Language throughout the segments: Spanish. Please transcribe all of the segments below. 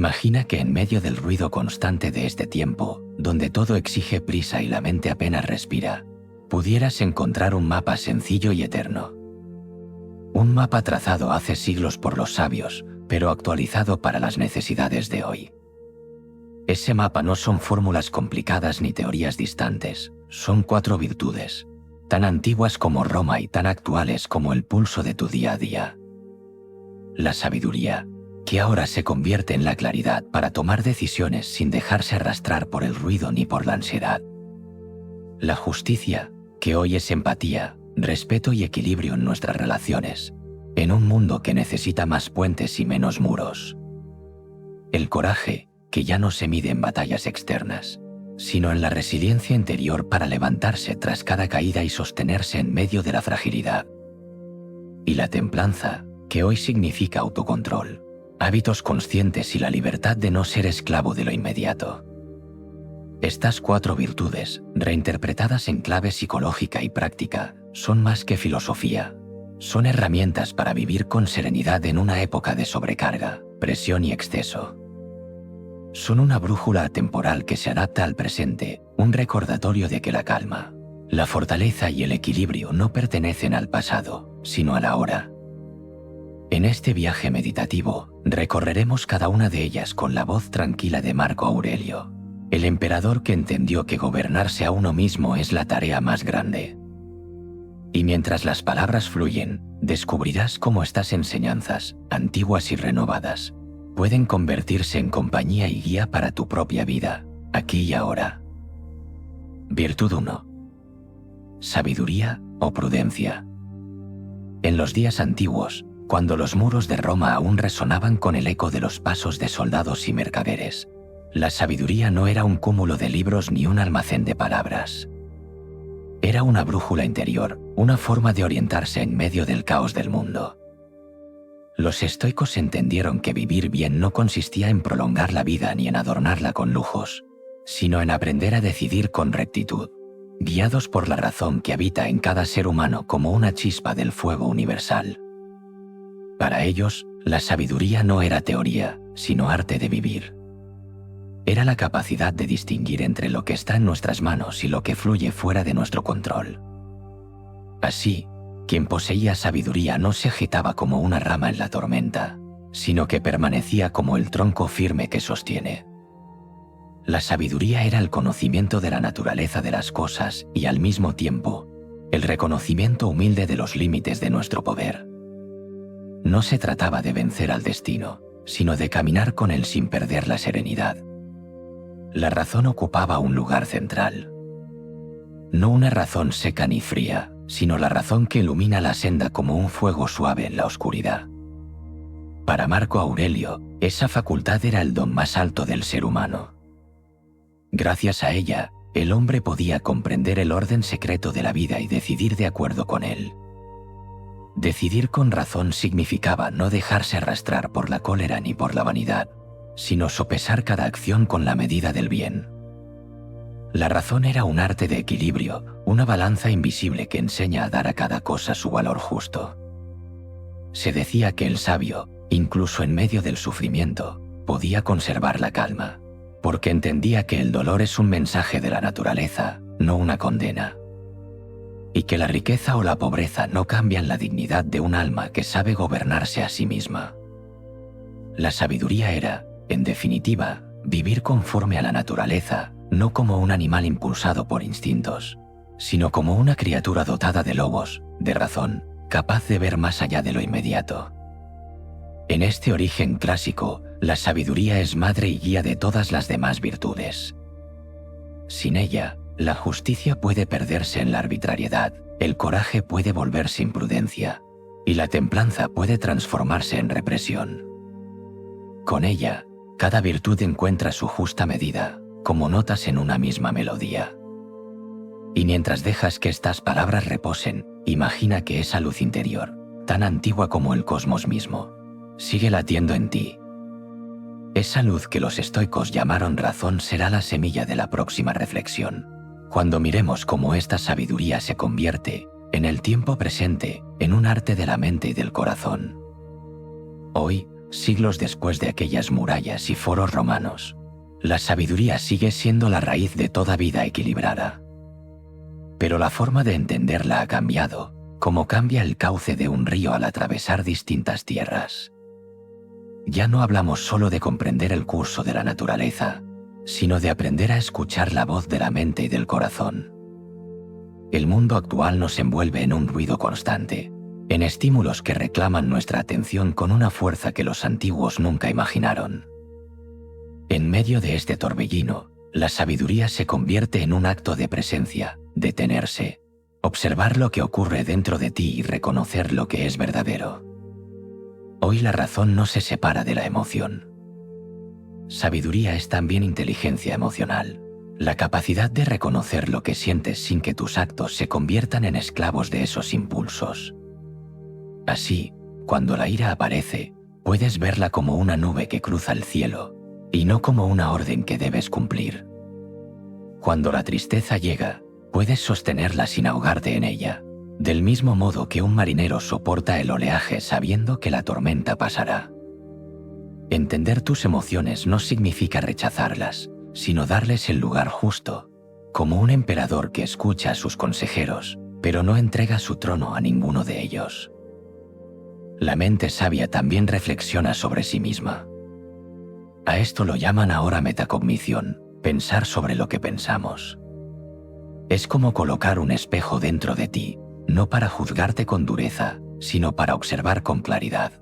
Imagina que en medio del ruido constante de este tiempo, donde todo exige prisa y la mente apenas respira, pudieras encontrar un mapa sencillo y eterno. Un mapa trazado hace siglos por los sabios, pero actualizado para las necesidades de hoy. Ese mapa no son fórmulas complicadas ni teorías distantes, son 4 virtudes, tan antiguas como Roma y tan actuales como el pulso de tu día a día. La sabiduría, que ahora se convierte en la claridad para tomar decisiones sin dejarse arrastrar por el ruido ni por la ansiedad. La justicia, que hoy es empatía, respeto y equilibrio en nuestras relaciones, en un mundo que necesita más puentes y menos muros. El coraje, que ya no se mide en batallas externas, sino en la resiliencia interior para levantarse tras cada caída y sostenerse en medio de la fragilidad. Y la templanza, que hoy significa autocontrol, hábitos conscientes y la libertad de no ser esclavo de lo inmediato. Estas 4 virtudes, reinterpretadas en clave psicológica y práctica, son más que filosofía. Son herramientas para vivir con serenidad en una época de sobrecarga, presión y exceso. Son una brújula atemporal que se adapta al presente, un recordatorio de que la calma, la fortaleza y el equilibrio no pertenecen al pasado, sino a la hora. En este viaje meditativo, recorreremos cada una de ellas con la voz tranquila de Marco Aurelio, el emperador que entendió que gobernarse a uno mismo es la tarea más grande. Y mientras las palabras fluyen, descubrirás cómo estas enseñanzas, antiguas y renovadas, pueden convertirse en compañía y guía para tu propia vida, aquí y ahora. Virtud 1. Sabiduría o prudencia. En los días antiguos, cuando los muros de Roma aún resonaban con el eco de los pasos de soldados y mercaderes, la sabiduría no era un cúmulo de libros ni un almacén de palabras. Era una brújula interior, una forma de orientarse en medio del caos del mundo. Los estoicos entendieron que vivir bien no consistía en prolongar la vida ni en adornarla con lujos, sino en aprender a decidir con rectitud, guiados por la razón que habita en cada ser humano como una chispa del fuego universal. Para ellos, la sabiduría no era teoría, sino arte de vivir. Era la capacidad de distinguir entre lo que está en nuestras manos y lo que fluye fuera de nuestro control. Así, quien poseía sabiduría no se agitaba como una rama en la tormenta, sino que permanecía como el tronco firme que sostiene. La sabiduría era el conocimiento de la naturaleza de las cosas y al mismo tiempo, el reconocimiento humilde de los límites de nuestro poder. No se trataba de vencer al destino, sino de caminar con él sin perder la serenidad. La razón ocupaba un lugar central. No una razón seca ni fría, sino la razón que ilumina la senda como un fuego suave en la oscuridad. Para Marco Aurelio, esa facultad era el don más alto del ser humano. Gracias a ella, el hombre podía comprender el orden secreto de la vida y decidir de acuerdo con él. Decidir con razón significaba no dejarse arrastrar por la cólera ni por la vanidad, sino sopesar cada acción con la medida del bien. La razón era un arte de equilibrio, una balanza invisible que enseña a dar a cada cosa su valor justo. Se decía que el sabio, incluso en medio del sufrimiento, podía conservar la calma, porque entendía que el dolor es un mensaje de la naturaleza, no una condena. Y que la riqueza o la pobreza no cambian la dignidad de un alma que sabe gobernarse a sí misma. La sabiduría era, en definitiva, vivir conforme a la naturaleza, no como un animal impulsado por instintos, sino como una criatura dotada de lobos, de razón, capaz de ver más allá de lo inmediato. En este origen clásico, la sabiduría es madre y guía de todas las demás virtudes. Sin ella, la justicia puede perderse en la arbitrariedad, el coraje puede volverse imprudencia, y la templanza puede transformarse en represión. Con ella, cada virtud encuentra su justa medida, como notas en una misma melodía. Y mientras dejas que estas palabras reposen, imagina que esa luz interior, tan antigua como el cosmos mismo, sigue latiendo en ti. Esa luz que los estoicos llamaron razón será la semilla de la próxima reflexión, cuando miremos cómo esta sabiduría se convierte, en el tiempo presente, en un arte de la mente y del corazón. Hoy, siglos después de aquellas murallas y foros romanos, la sabiduría sigue siendo la raíz de toda vida equilibrada. Pero la forma de entenderla ha cambiado, como cambia el cauce de un río al atravesar distintas tierras. Ya no hablamos solo de comprender el curso de la naturaleza, sino de aprender a escuchar la voz de la mente y del corazón. El mundo actual nos envuelve en un ruido constante, en estímulos que reclaman nuestra atención con una fuerza que los antiguos nunca imaginaron. En medio de este torbellino, la sabiduría se convierte en un acto de presencia, detenerse, observar lo que ocurre dentro de ti y reconocer lo que es verdadero. Hoy la razón no se separa de la emoción. Sabiduría es también inteligencia emocional, la capacidad de reconocer lo que sientes sin que tus actos se conviertan en esclavos de esos impulsos. Así, cuando la ira aparece, puedes verla como una nube que cruza el cielo, y no como una orden que debes cumplir. Cuando la tristeza llega, puedes sostenerla sin ahogarte en ella, del mismo modo que un marinero soporta el oleaje sabiendo que la tormenta pasará. Entender tus emociones no significa rechazarlas, sino darles el lugar justo, como un emperador que escucha a sus consejeros, pero no entrega su trono a ninguno de ellos. La mente sabia también reflexiona sobre sí misma. A esto lo llaman ahora metacognición, pensar sobre lo que pensamos. Es como colocar un espejo dentro de ti, no para juzgarte con dureza, sino para observar con claridad.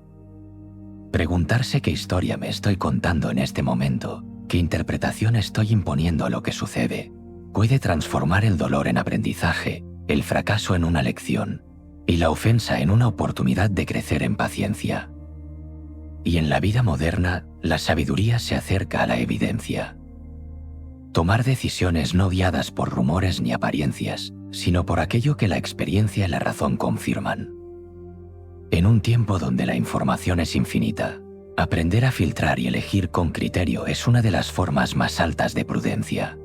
Preguntarse qué historia me estoy contando en este momento, qué interpretación estoy imponiendo a lo que sucede, puede transformar el dolor en aprendizaje, el fracaso en una lección, y la ofensa en una oportunidad de crecer en paciencia. Y en la vida moderna, la sabiduría se acerca a la evidencia. Tomar decisiones no guiadas por rumores ni apariencias, sino por aquello que la experiencia y la razón confirman. En un tiempo donde la información es infinita, aprender a filtrar y elegir con criterio es una de las formas más altas de prudencia.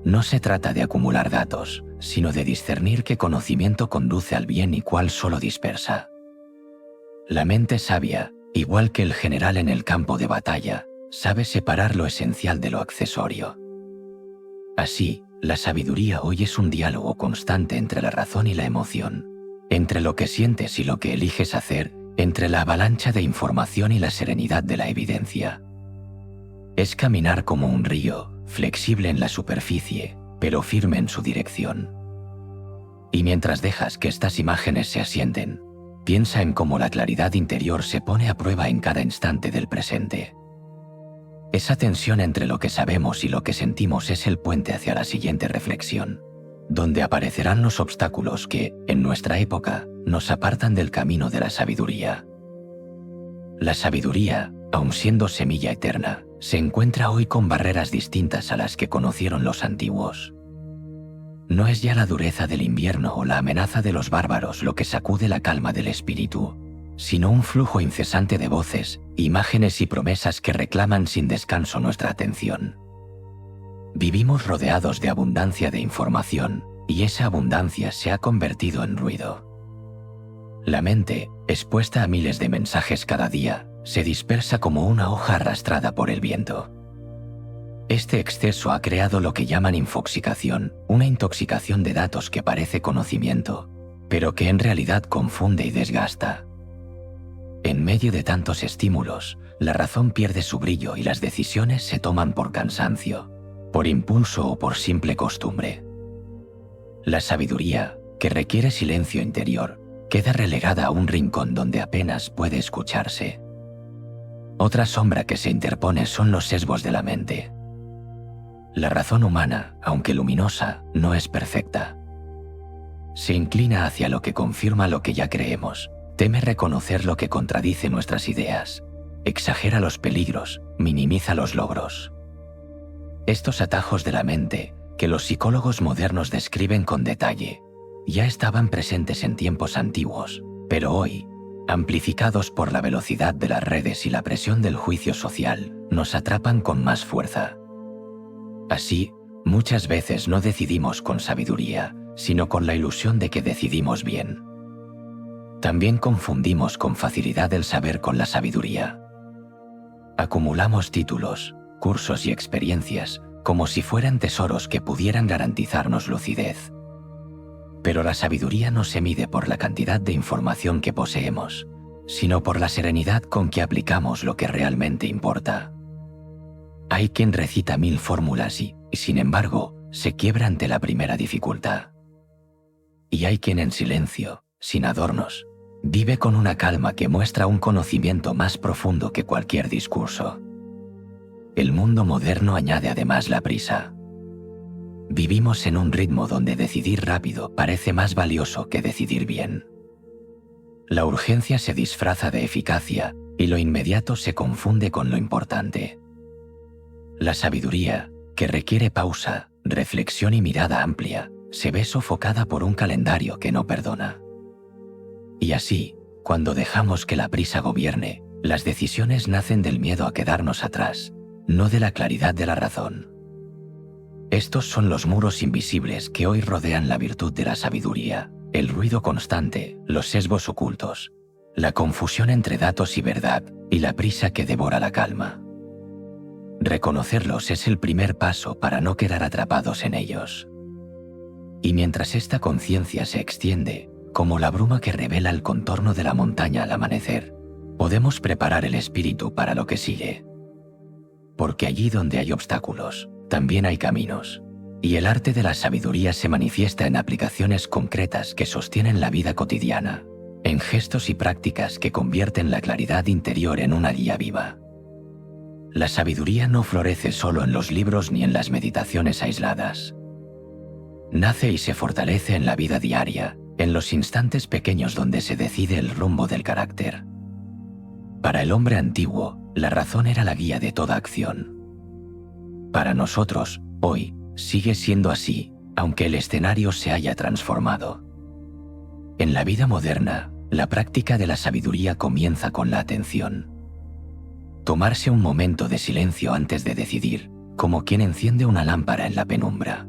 No se trata de acumular datos, sino de discernir qué conocimiento conduce al bien y cuál solo dispersa. La mente sabia, igual que el general en el campo de batalla, sabe separar lo esencial de lo accesorio. Así, la sabiduría hoy es un diálogo constante entre la razón y la emoción, entre lo que sientes y lo que eliges hacer, entre la avalancha de información y la serenidad de la evidencia. Es caminar como un río, flexible en la superficie, pero firme en su dirección. Y mientras dejas que estas imágenes se asienten, piensa en cómo la claridad interior se pone a prueba en cada instante del presente. Esa tensión entre lo que sabemos y lo que sentimos es el puente hacia la siguiente reflexión, donde aparecerán los obstáculos que, en nuestra época, nos apartan del camino de la sabiduría. La sabiduría, aun siendo semilla eterna, se encuentra hoy con barreras distintas a las que conocieron los antiguos. No es ya la dureza del invierno o la amenaza de los bárbaros lo que sacude la calma del espíritu, sino un flujo incesante de voces, imágenes y promesas que reclaman sin descanso nuestra atención. Vivimos rodeados de abundancia de información, y esa abundancia se ha convertido en ruido. La mente, expuesta a miles de mensajes cada día, se dispersa como una hoja arrastrada por el viento. Este exceso ha creado lo que llaman infoxicación, una intoxicación de datos que parece conocimiento, pero que en realidad confunde y desgasta. En medio de tantos estímulos, la razón pierde su brillo y las decisiones se toman por cansancio, por impulso o por simple costumbre. La sabiduría, que requiere silencio interior, queda relegada a un rincón donde apenas puede escucharse. Otra sombra que se interpone son los sesgos de la mente. La razón humana, aunque luminosa, no es perfecta. Se inclina hacia lo que confirma lo que ya creemos, teme reconocer lo que contradice nuestras ideas, exagera los peligros, minimiza los logros. Estos atajos de la mente, que los psicólogos modernos describen con detalle, ya estaban presentes en tiempos antiguos, pero hoy, amplificados por la velocidad de las redes y la presión del juicio social, nos atrapan con más fuerza. Así, muchas veces no decidimos con sabiduría, sino con la ilusión de que decidimos bien. También confundimos con facilidad el saber con la sabiduría. Acumulamos títulos, cursos y experiencias como si fueran tesoros que pudieran garantizarnos lucidez. Pero la sabiduría no se mide por la cantidad de información que poseemos, sino por la serenidad con que aplicamos lo que realmente importa. Hay quien recita 1000 fórmulas y, sin embargo, se quiebra ante la primera dificultad. Y hay quien en silencio, sin adornos, vive con una calma que muestra un conocimiento más profundo que cualquier discurso. El mundo moderno añade además la prisa. Vivimos en un ritmo donde decidir rápido parece más valioso que decidir bien. La urgencia se disfraza de eficacia y lo inmediato se confunde con lo importante. La sabiduría, que requiere pausa, reflexión y mirada amplia, se ve sofocada por un calendario que no perdona. Y así, cuando dejamos que la prisa gobierne, las decisiones nacen del miedo a quedarnos atrás, no de la claridad de la razón. Estos son los muros invisibles que hoy rodean la virtud de la sabiduría, el ruido constante, los sesgos ocultos, la confusión entre datos y verdad, y la prisa que devora la calma. Reconocerlos es el primer paso para no quedar atrapados en ellos. Y mientras esta conciencia se extiende, como la bruma que revela el contorno de la montaña al amanecer, podemos preparar el espíritu para lo que sigue. Porque allí donde hay obstáculos, también hay caminos, y el arte de la sabiduría se manifiesta en aplicaciones concretas que sostienen la vida cotidiana, en gestos y prácticas que convierten la claridad interior en una guía viva. La sabiduría no florece solo en los libros ni en las meditaciones aisladas. Nace y se fortalece en la vida diaria, en los instantes pequeños donde se decide el rumbo del carácter. Para el hombre antiguo, la razón era la guía de toda acción. Para nosotros, hoy, sigue siendo así, aunque el escenario se haya transformado. En la vida moderna, la práctica de la sabiduría comienza con la atención. Tomarse un momento de silencio antes de decidir, como quien enciende una lámpara en la penumbra.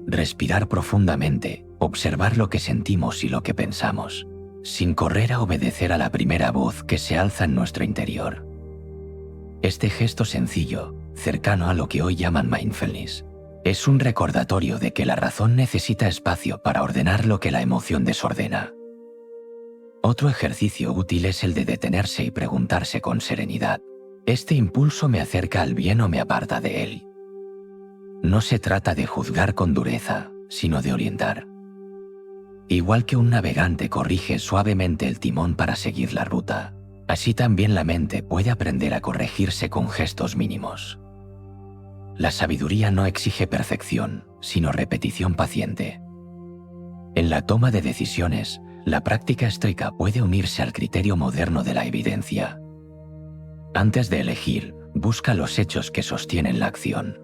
Respirar profundamente, observar lo que sentimos y lo que pensamos, sin correr a obedecer a la primera voz que se alza en nuestro interior. Este gesto sencillo, cercano a lo que hoy llaman mindfulness, es un recordatorio de que la razón necesita espacio para ordenar lo que la emoción desordena. Otro ejercicio útil es el de detenerse y preguntarse con serenidad: ¿este impulso me acerca al bien o me aparta de él? No se trata de juzgar con dureza, sino de orientar. Igual que un navegante corrige suavemente el timón para seguir la ruta, así también la mente puede aprender a corregirse con gestos mínimos. La sabiduría no exige perfección, sino repetición paciente. En la toma de decisiones, la práctica estoica puede unirse al criterio moderno de la evidencia. Antes de elegir, busca los hechos que sostienen la acción.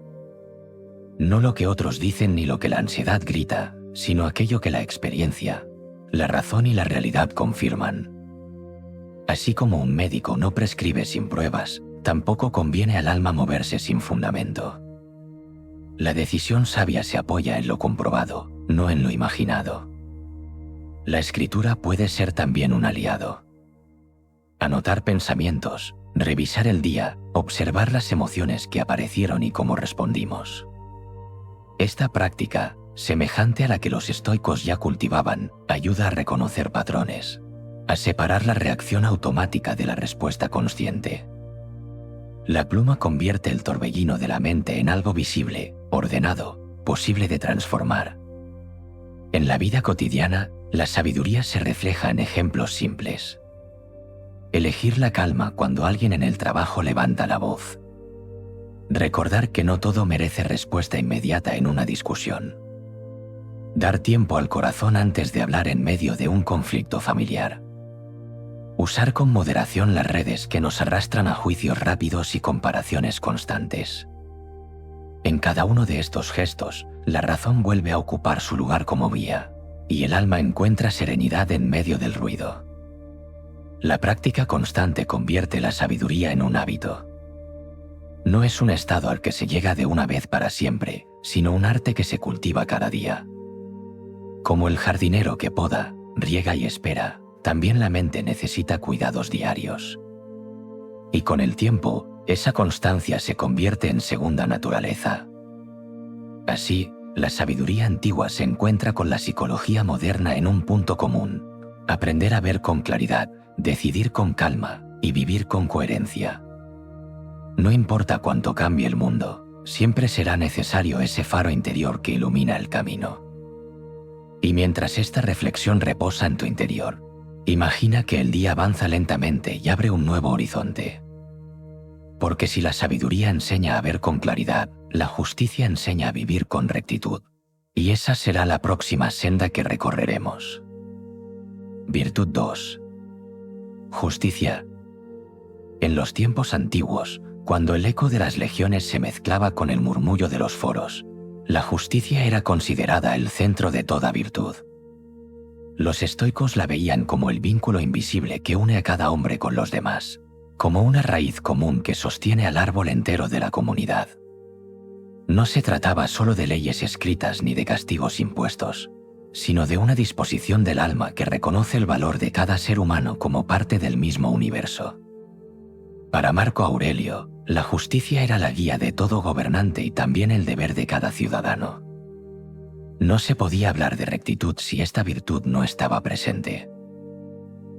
No lo que otros dicen ni lo que la ansiedad grita, sino aquello que la experiencia, la razón y la realidad confirman. Así como un médico no prescribe sin pruebas, tampoco conviene al alma moverse sin fundamento. La decisión sabia se apoya en lo comprobado, no en lo imaginado. La escritura puede ser también un aliado. Anotar pensamientos, revisar el día, observar las emociones que aparecieron y cómo respondimos. Esta práctica, semejante a la que los estoicos ya cultivaban, ayuda a reconocer patrones, a separar la reacción automática de la respuesta consciente. La pluma convierte el torbellino de la mente en algo visible, ordenado, posible de transformar. En la vida cotidiana, la sabiduría se refleja en ejemplos simples. Elegir la calma cuando alguien en el trabajo levanta la voz. Recordar que no todo merece respuesta inmediata en una discusión. Dar tiempo al corazón antes de hablar en medio de un conflicto familiar. Usar con moderación las redes que nos arrastran a juicios rápidos y comparaciones constantes. En cada uno de estos gestos, la razón vuelve a ocupar su lugar como guía, y el alma encuentra serenidad en medio del ruido. La práctica constante convierte la sabiduría en un hábito. No es un estado al que se llega de una vez para siempre, sino un arte que se cultiva cada día. Como el jardinero que poda, riega y espera, también la mente necesita cuidados diarios. Y con el tiempo, esa constancia se convierte en segunda naturaleza. Así, la sabiduría antigua se encuentra con la psicología moderna en un punto común: aprender a ver con claridad, decidir con calma y vivir con coherencia. No importa cuánto cambie el mundo, siempre será necesario ese faro interior que ilumina el camino. Y mientras esta reflexión reposa en tu interior, imagina que el día avanza lentamente y abre un nuevo horizonte. Porque si la sabiduría enseña a ver con claridad, la justicia enseña a vivir con rectitud. Y esa será la próxima senda que recorreremos. Virtud 2. Justicia. En los tiempos antiguos, cuando el eco de las legiones se mezclaba con el murmullo de los foros, la justicia era considerada el centro de toda virtud. Los estoicos la veían como el vínculo invisible que une a cada hombre con los demás, como una raíz común que sostiene al árbol entero de la comunidad. No se trataba solo de leyes escritas ni de castigos impuestos, sino de una disposición del alma que reconoce el valor de cada ser humano como parte del mismo universo. Para Marco Aurelio, la justicia era la guía de todo gobernante y también el deber de cada ciudadano. No se podía hablar de rectitud si esta virtud no estaba presente.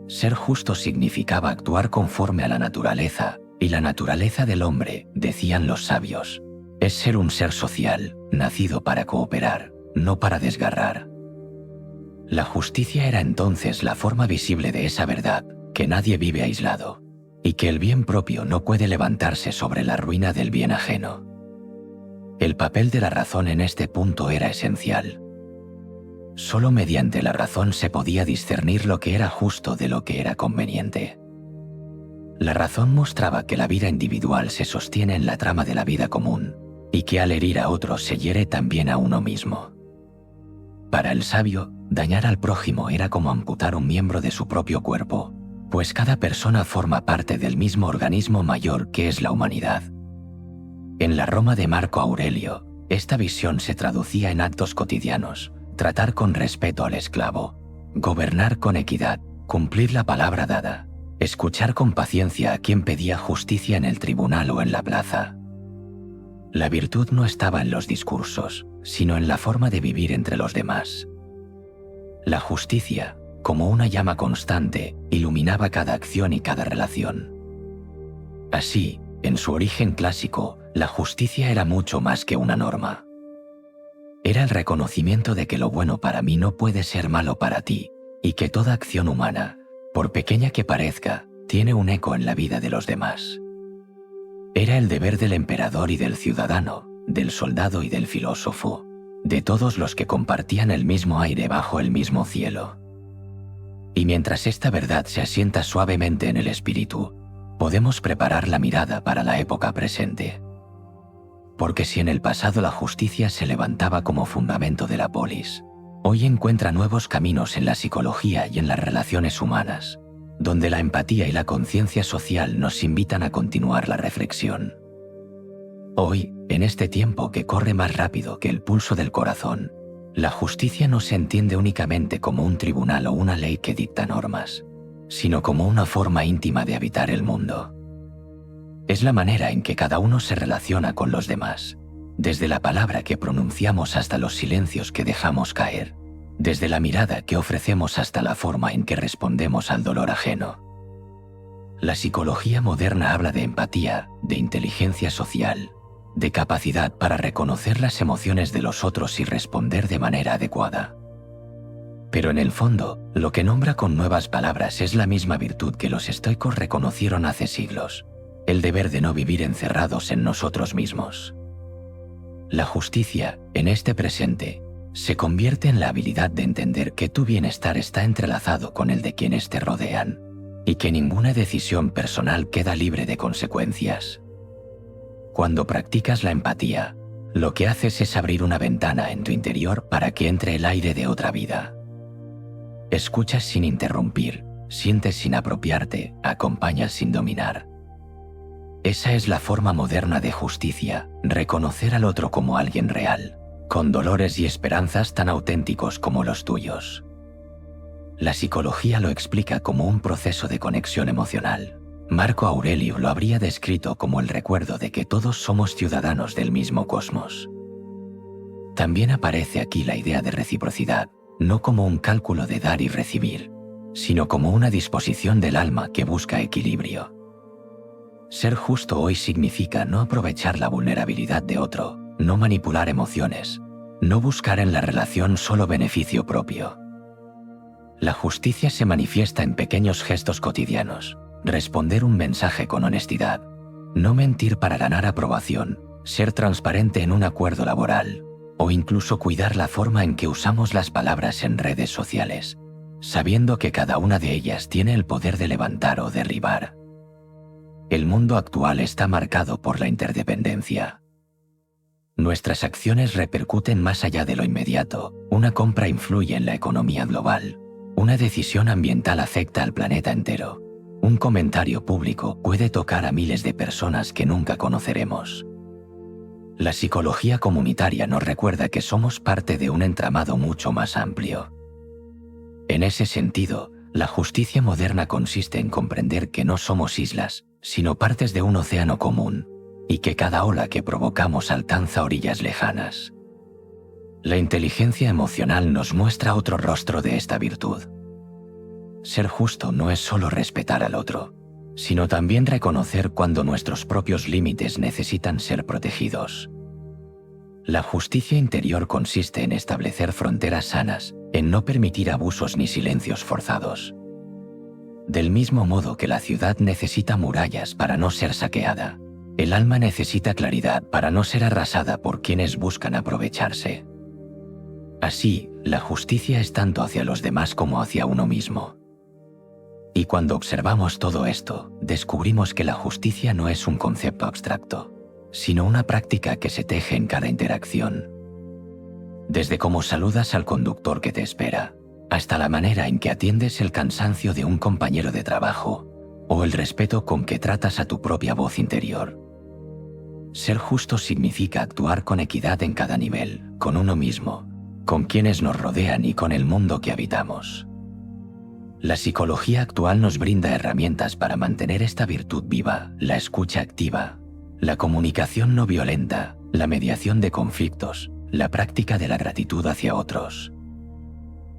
Ser justo significaba actuar conforme a la naturaleza, y la naturaleza del hombre, decían los sabios, es ser un ser social, nacido para cooperar, no para desgarrar. La justicia era entonces la forma visible de esa verdad, que nadie vive aislado, y que el bien propio no puede levantarse sobre la ruina del bien ajeno. El papel de la razón en este punto era esencial. Solo mediante la razón se podía discernir lo que era justo de lo que era conveniente. La razón mostraba que la vida individual se sostiene en la trama de la vida común, y que al herir a otros se hiere también a uno mismo. Para el sabio, dañar al prójimo era como amputar un miembro de su propio cuerpo, pues cada persona forma parte del mismo organismo mayor que es la humanidad. En la Roma de Marco Aurelio, esta visión se traducía en actos cotidianos: tratar con respeto al esclavo, gobernar con equidad, cumplir la palabra dada, escuchar con paciencia a quien pedía justicia en el tribunal o en la plaza. La virtud no estaba en los discursos, sino en la forma de vivir entre los demás. La justicia, como una llama constante, iluminaba cada acción y cada relación. Así, en su origen clásico, la justicia era mucho más que una norma. Era el reconocimiento de que lo bueno para mí no puede ser malo para ti, y que toda acción humana, por pequeña que parezca, tiene un eco en la vida de los demás. Era el deber del emperador y del ciudadano, del soldado y del filósofo, de todos los que compartían el mismo aire bajo el mismo cielo. Y mientras esta verdad se asienta suavemente en el espíritu, podemos preparar la mirada para la época presente. Porque si en el pasado la justicia se levantaba como fundamento de la polis, hoy encuentra nuevos caminos en la psicología y en las relaciones humanas, donde la empatía y la conciencia social nos invitan a continuar la reflexión. Hoy, en este tiempo que corre más rápido que el pulso del corazón, la justicia no se entiende únicamente como un tribunal o una ley que dicta normas, sino como una forma íntima de habitar el mundo. Es la manera en que cada uno se relaciona con los demás, desde la palabra que pronunciamos hasta los silencios que dejamos caer, desde la mirada que ofrecemos hasta la forma en que respondemos al dolor ajeno. La psicología moderna habla de empatía, de inteligencia social, de capacidad para reconocer las emociones de los otros y responder de manera adecuada. Pero en el fondo, lo que nombra con nuevas palabras es la misma virtud que los estoicos reconocieron hace siglos: el deber de no vivir encerrados en nosotros mismos. La justicia, en este presente, se convierte en la habilidad de entender que tu bienestar está entrelazado con el de quienes te rodean, y que ninguna decisión personal queda libre de consecuencias. Cuando practicas la empatía, lo que haces es abrir una ventana en tu interior para que entre el aire de otra vida. Escuchas sin interrumpir, sientes sin apropiarte, acompañas sin dominar. Esa es la forma moderna de justicia: reconocer al otro como alguien real, con dolores y esperanzas tan auténticos como los tuyos. La psicología lo explica como un proceso de conexión emocional. Marco Aurelio lo habría descrito como el recuerdo de que todos somos ciudadanos del mismo cosmos. También aparece aquí la idea de reciprocidad, no como un cálculo de dar y recibir, sino como una disposición del alma que busca equilibrio. Ser justo hoy significa no aprovechar la vulnerabilidad de otro, no manipular emociones, no buscar en la relación solo beneficio propio. La justicia se manifiesta en pequeños gestos cotidianos, responder un mensaje con honestidad, no mentir para ganar aprobación, ser transparente en un acuerdo laboral, o incluso cuidar la forma en que usamos las palabras en redes sociales, sabiendo que cada una de ellas tiene el poder de levantar o derribar. El mundo actual está marcado por la interdependencia. Nuestras acciones repercuten más allá de lo inmediato. Una compra influye en la economía global. Una decisión ambiental afecta al planeta entero. Un comentario público puede tocar a miles de personas que nunca conoceremos. La psicología comunitaria nos recuerda que somos parte de un entramado mucho más amplio. En ese sentido, la justicia moderna consiste en comprender que no somos islas, sino partes de un océano común, y que cada ola que provocamos alcanza orillas lejanas. La inteligencia emocional nos muestra otro rostro de esta virtud. Ser justo no es solo respetar al otro, sino también reconocer cuando nuestros propios límites necesitan ser protegidos. La justicia interior consiste en establecer fronteras sanas, en no permitir abusos ni silencios forzados. Del mismo modo que la ciudad necesita murallas para no ser saqueada, el alma necesita claridad para no ser arrasada por quienes buscan aprovecharse. Así, la justicia es tanto hacia los demás como hacia uno mismo. Y cuando observamos todo esto, descubrimos que la justicia no es un concepto abstracto, sino una práctica que se teje en cada interacción. Desde cómo saludas al conductor que te espera, hasta la manera en que atiendes el cansancio de un compañero de trabajo, o el respeto con que tratas a tu propia voz interior. Ser justo significa actuar con equidad en cada nivel, con uno mismo, con quienes nos rodean y con el mundo que habitamos. La psicología actual nos brinda herramientas para mantener esta virtud viva: la escucha activa, la comunicación no violenta, la mediación de conflictos, la práctica de la gratitud hacia otros.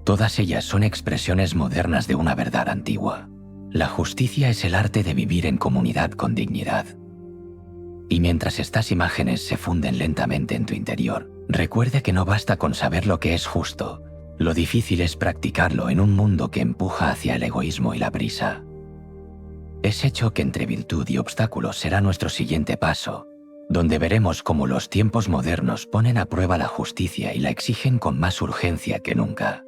Todas ellas son expresiones modernas de una verdad antigua. La justicia es el arte de vivir en comunidad con dignidad. Y mientras estas imágenes se funden lentamente en tu interior, recuerde que no basta con saber lo que es justo. Lo difícil es practicarlo en un mundo que empuja hacia el egoísmo y la prisa. Ese choque entre virtud y obstáculos será nuestro siguiente paso, donde veremos cómo los tiempos modernos ponen a prueba la justicia y la exigen con más urgencia que nunca.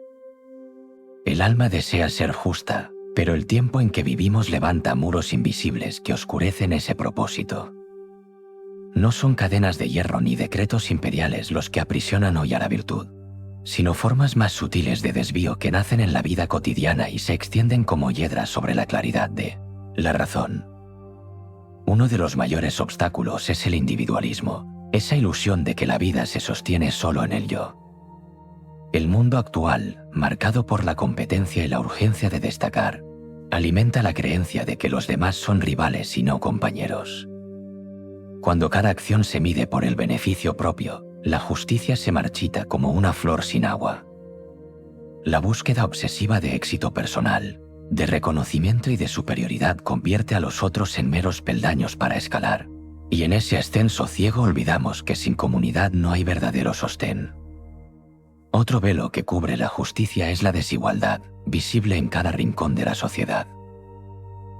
El alma desea ser justa, pero el tiempo en que vivimos levanta muros invisibles que oscurecen ese propósito. No son cadenas de hierro ni decretos imperiales los que aprisionan hoy a la virtud, sino formas más sutiles de desvío que nacen en la vida cotidiana y se extienden como hiedras sobre la claridad de la razón. Uno de los mayores obstáculos es el individualismo, esa ilusión de que la vida se sostiene solo en el yo. El mundo actual, marcado por la competencia y la urgencia de destacar, alimenta la creencia de que los demás son rivales y no compañeros. Cuando cada acción se mide por el beneficio propio, la justicia se marchita como una flor sin agua. La búsqueda obsesiva de éxito personal, de reconocimiento y de superioridad convierte a los otros en meros peldaños para escalar, y en ese ascenso ciego olvidamos que sin comunidad no hay verdadero sostén. Otro velo que cubre la justicia es la desigualdad, visible en cada rincón de la sociedad.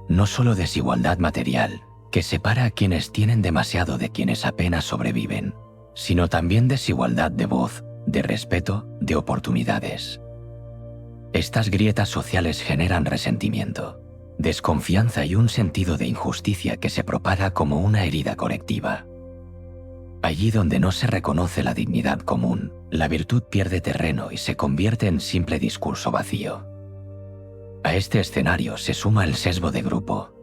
No solo desigualdad material, que separa a quienes tienen demasiado de quienes apenas sobreviven, sino también desigualdad de voz, de respeto, de oportunidades. Estas grietas sociales generan resentimiento, desconfianza y un sentido de injusticia que se propaga como una herida colectiva. Allí donde no se reconoce la dignidad común, la virtud pierde terreno y se convierte en simple discurso vacío. A este escenario se suma el sesgo de grupo.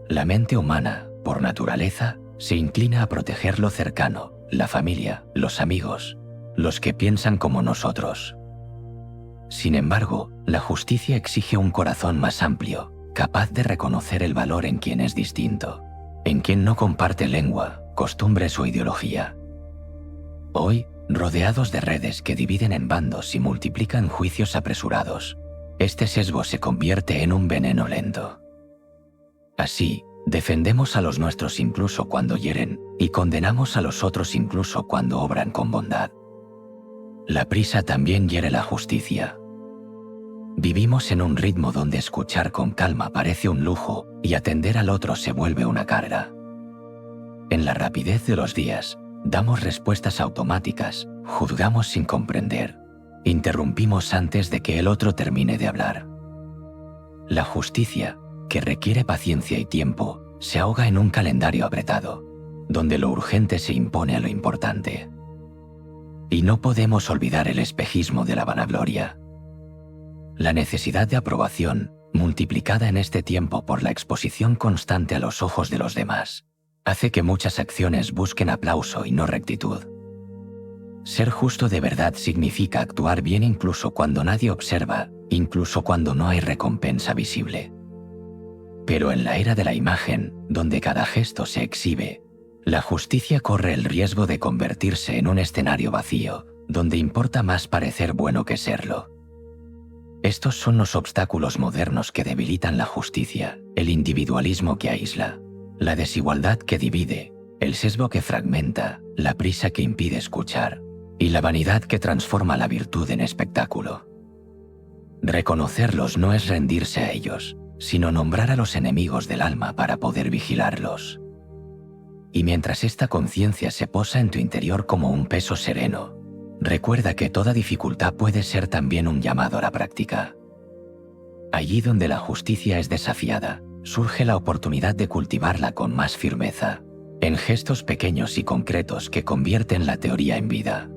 La mente humana, por naturaleza, se inclina a proteger lo cercano, la familia, los amigos, los que piensan como nosotros. Sin embargo, la justicia exige un corazón más amplio, capaz de reconocer el valor en quien es distinto, en quien no comparte lengua, costumbres o ideología. Hoy, rodeados de redes que dividen en bandos y multiplican juicios apresurados, este sesgo se convierte en un veneno lento. Así, defendemos a los nuestros incluso cuando hieren, y condenamos a los otros incluso cuando obran con bondad. La prisa también hiere la justicia. Vivimos en un ritmo donde escuchar con calma parece un lujo y atender al otro se vuelve una carga. En la rapidez de los días, damos respuestas automáticas, juzgamos sin comprender, interrumpimos antes de que el otro termine de hablar. La justicia, que requiere paciencia y tiempo, se ahoga en un calendario apretado, donde lo urgente se impone a lo importante. Y no podemos olvidar el espejismo de la vanagloria. La necesidad de aprobación, multiplicada en este tiempo por la exposición constante a los ojos de los demás, hace que muchas acciones busquen aplauso y no rectitud. Ser justo de verdad significa actuar bien incluso cuando nadie observa, incluso cuando no hay recompensa visible. Pero en la era de la imagen, donde cada gesto se exhibe, la justicia corre el riesgo de convertirse en un escenario vacío, donde importa más parecer bueno que serlo. Estos son los obstáculos modernos que debilitan la justicia, el individualismo que aísla, la desigualdad que divide, el sesgo que fragmenta, la prisa que impide escuchar, y la vanidad que transforma la virtud en espectáculo. Reconocerlos no es rendirse a ellos, sino nombrar a los enemigos del alma para poder vigilarlos. Y mientras esta conciencia se posa en tu interior como un peso sereno, recuerda que toda dificultad puede ser también un llamado a la práctica. Allí donde la justicia es desafiada, surge la oportunidad de cultivarla con más firmeza, en gestos pequeños y concretos que convierten la teoría en vida.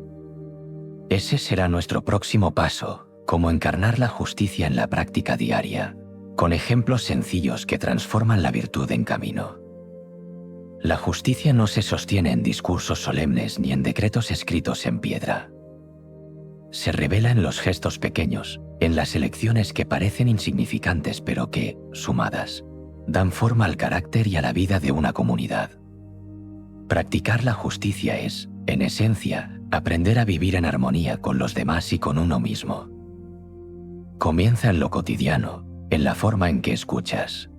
Ese será nuestro próximo paso, como encarnar la justicia en la práctica diaria, con ejemplos sencillos que transforman la virtud en camino. La justicia no se sostiene en discursos solemnes ni en decretos escritos en piedra. Se revela en los gestos pequeños, en las elecciones que parecen insignificantes pero que, sumadas, dan forma al carácter y a la vida de una comunidad. Practicar la justicia es, en esencia, aprender a vivir en armonía con los demás y con uno mismo. Comienza en lo cotidiano, en la forma en que escuchas.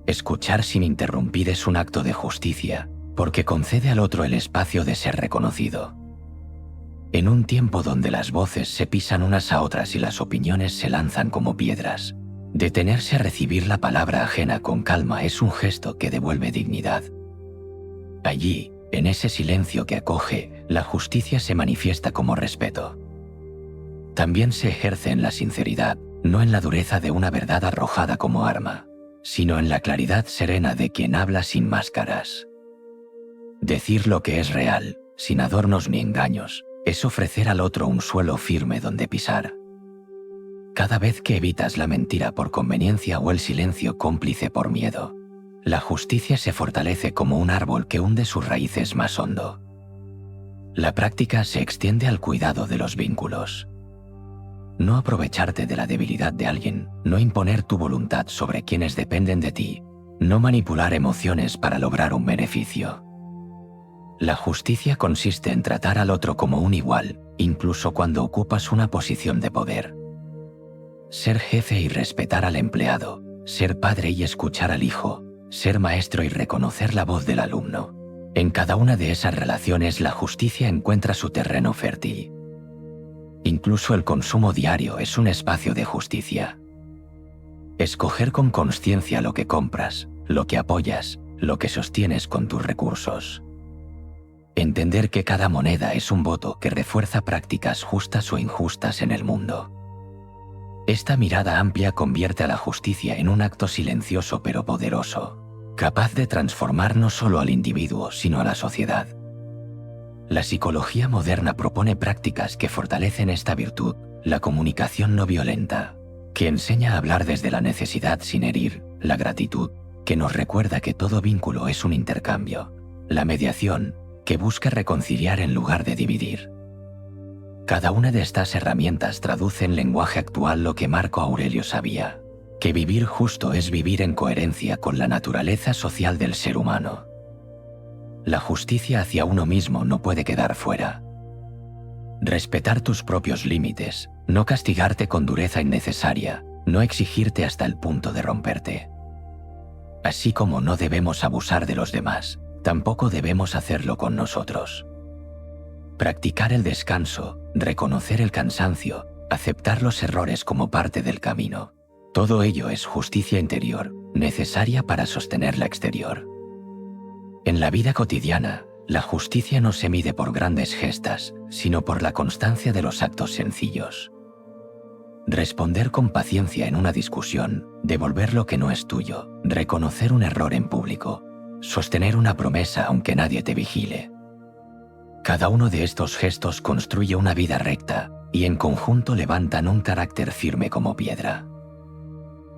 Escuchar sin interrumpir es un acto de justicia, porque concede al otro el espacio de ser reconocido. En un tiempo donde las voces se pisan unas a otras y las opiniones se lanzan como piedras, detenerse a recibir la palabra ajena con calma es un gesto que devuelve dignidad. Allí, en ese silencio que acoge, la justicia se manifiesta como respeto. También se ejerce en la sinceridad, no en la dureza de una verdad arrojada como arma, sino en la claridad serena de quien habla sin máscaras. Decir lo que es real, sin adornos ni engaños, es ofrecer al otro un suelo firme donde pisar. Cada vez que evitas la mentira por conveniencia o el silencio cómplice por miedo, la justicia se fortalece como un árbol que hunde sus raíces más hondo. La práctica se extiende al cuidado de los vínculos. No aprovecharte de la debilidad de alguien, no imponer tu voluntad sobre quienes dependen de ti, no manipular emociones para lograr un beneficio. La justicia consiste en tratar al otro como un igual, incluso cuando ocupas una posición de poder. Ser jefe y respetar al empleado, ser padre y escuchar al hijo, ser maestro y reconocer la voz del alumno. En cada una de esas relaciones la justicia encuentra su terreno fértil. Incluso el consumo diario es un espacio de justicia. Escoger con consciencia lo que compras, lo que apoyas, lo que sostienes con tus recursos. Entender que cada moneda es un voto que refuerza prácticas justas o injustas en el mundo. Esta mirada amplia convierte a la justicia en un acto silencioso pero poderoso, capaz de transformar no solo al individuo sino a la sociedad. La psicología moderna propone prácticas que fortalecen esta virtud, la comunicación no violenta, que enseña a hablar desde la necesidad sin herir, la gratitud, que nos recuerda que todo vínculo es un intercambio, la mediación, que busca reconciliar en lugar de dividir. Cada una de estas herramientas traduce en lenguaje actual lo que Marco Aurelio sabía, que vivir justo es vivir en coherencia con la naturaleza social del ser humano. La justicia hacia uno mismo no puede quedar fuera. Respetar tus propios límites, no castigarte con dureza innecesaria, no exigirte hasta el punto de romperte. Así como no debemos abusar de los demás, tampoco debemos hacerlo con nosotros. Practicar el descanso, reconocer el cansancio, aceptar los errores como parte del camino. Todo ello es justicia interior, necesaria para sostener la exterior. En la vida cotidiana, la justicia no se mide por grandes gestas, sino por la constancia de los actos sencillos. Responder con paciencia en una discusión, devolver lo que no es tuyo, reconocer un error en público, sostener una promesa aunque nadie te vigile. Cada uno de estos gestos construye una vida recta y en conjunto levantan un carácter firme como piedra.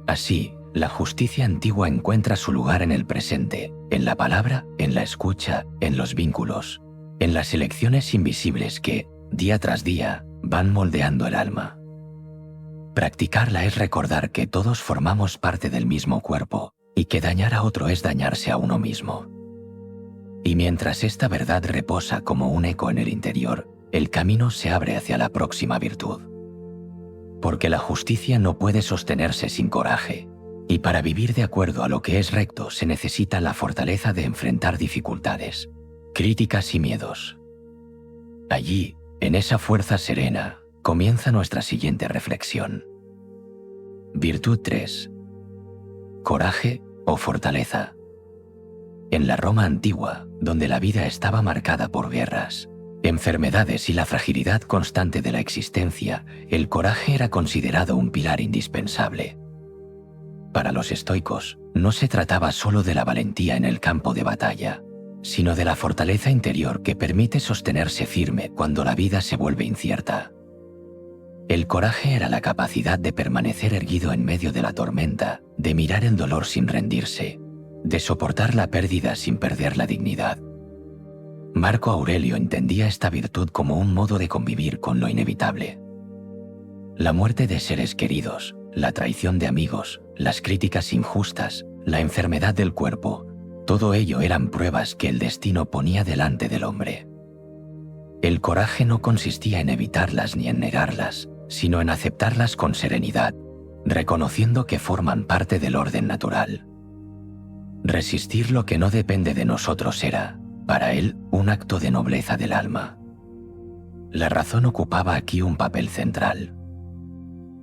Así, la justicia antigua encuentra su lugar en el presente, en la palabra, en la escucha, en los vínculos, en las elecciones invisibles que, día tras día, van moldeando el alma. Practicarla es recordar que todos formamos parte del mismo cuerpo y que dañar a otro es dañarse a uno mismo. Y mientras esta verdad reposa como un eco en el interior, el camino se abre hacia la próxima virtud. Porque la justicia no puede sostenerse sin coraje, y para vivir de acuerdo a lo que es recto se necesita la fortaleza de enfrentar dificultades, críticas y miedos. Allí, en esa fuerza serena, comienza nuestra siguiente reflexión. Virtud 3. Coraje o fortaleza. En la Roma antigua, donde la vida estaba marcada por guerras, enfermedades y la fragilidad constante de la existencia, el coraje era considerado un pilar indispensable. Para los estoicos, no se trataba solo de la valentía en el campo de batalla, sino de la fortaleza interior que permite sostenerse firme cuando la vida se vuelve incierta. El coraje era la capacidad de permanecer erguido en medio de la tormenta, de mirar el dolor sin rendirse, de soportar la pérdida sin perder la dignidad. Marco Aurelio entendía esta virtud como un modo de convivir con lo inevitable. La muerte de seres queridos, la traición de amigos, las críticas injustas, la enfermedad del cuerpo, todo ello eran pruebas que el destino ponía delante del hombre. El coraje no consistía en evitarlas ni en negarlas, sino en aceptarlas con serenidad, reconociendo que forman parte del orden natural. Resistir lo que no depende de nosotros era, para él, un acto de nobleza del alma. La razón ocupaba aquí un papel central.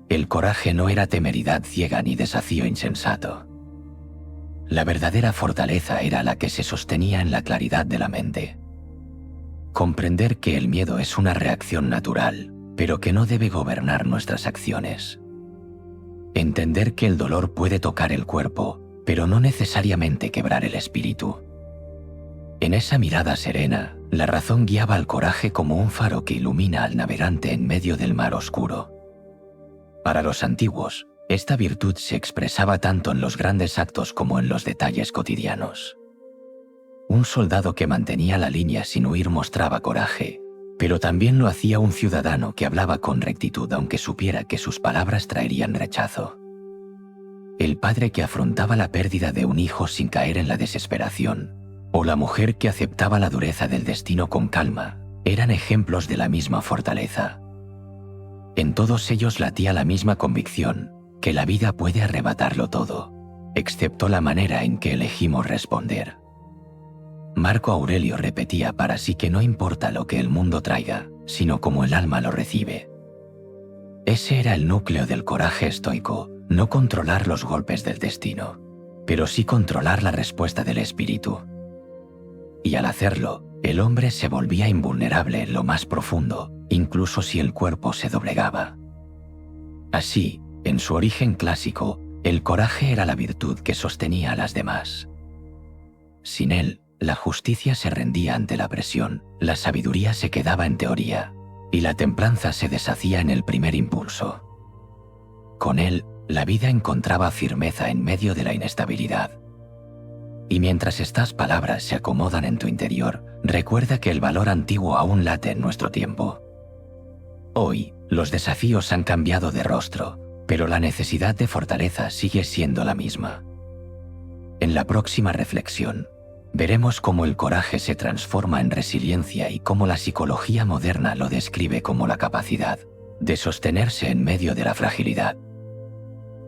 El coraje no era temeridad ciega ni desafío insensato. La verdadera fortaleza era la que se sostenía en la claridad de la mente. Comprender que el miedo es una reacción natural, pero que no debe gobernar nuestras acciones. Entender que el dolor puede tocar el cuerpo, pero no necesariamente quebrar el espíritu. En esa mirada serena, la razón guiaba al coraje como un faro que ilumina al navegante en medio del mar oscuro. Para los antiguos, esta virtud se expresaba tanto en los grandes actos como en los detalles cotidianos. Un soldado que mantenía la línea sin huir mostraba coraje, pero también lo hacía un ciudadano que hablaba con rectitud aunque supiera que sus palabras traerían rechazo. El padre que afrontaba la pérdida de un hijo sin caer en la desesperación, o la mujer que aceptaba la dureza del destino con calma, eran ejemplos de la misma fortaleza. En todos ellos latía la misma convicción, que la vida puede arrebatarlo todo, excepto la manera en que elegimos responder. Marco Aurelio repetía para sí que no importa lo que el mundo traiga, sino cómo el alma lo recibe. Ese era el núcleo del coraje estoico, no controlar los golpes del destino, pero sí controlar la respuesta del espíritu. Y al hacerlo, el hombre se volvía invulnerable en lo más profundo, incluso si el cuerpo se doblegaba. Así, en su origen clásico, el coraje era la virtud que sostenía a las demás. Sin él, la justicia se rendía ante la presión, la sabiduría se quedaba en teoría, y la templanza se deshacía en el primer impulso. Con él, la vida encontraba firmeza en medio de la inestabilidad. Y mientras estas palabras se acomodan en tu interior, recuerda que el valor antiguo aún late en nuestro tiempo. Hoy, los desafíos han cambiado de rostro, pero la necesidad de fortaleza sigue siendo la misma. En la próxima reflexión, veremos cómo el coraje se transforma en resiliencia y cómo la psicología moderna lo describe como la capacidad de sostenerse en medio de la fragilidad.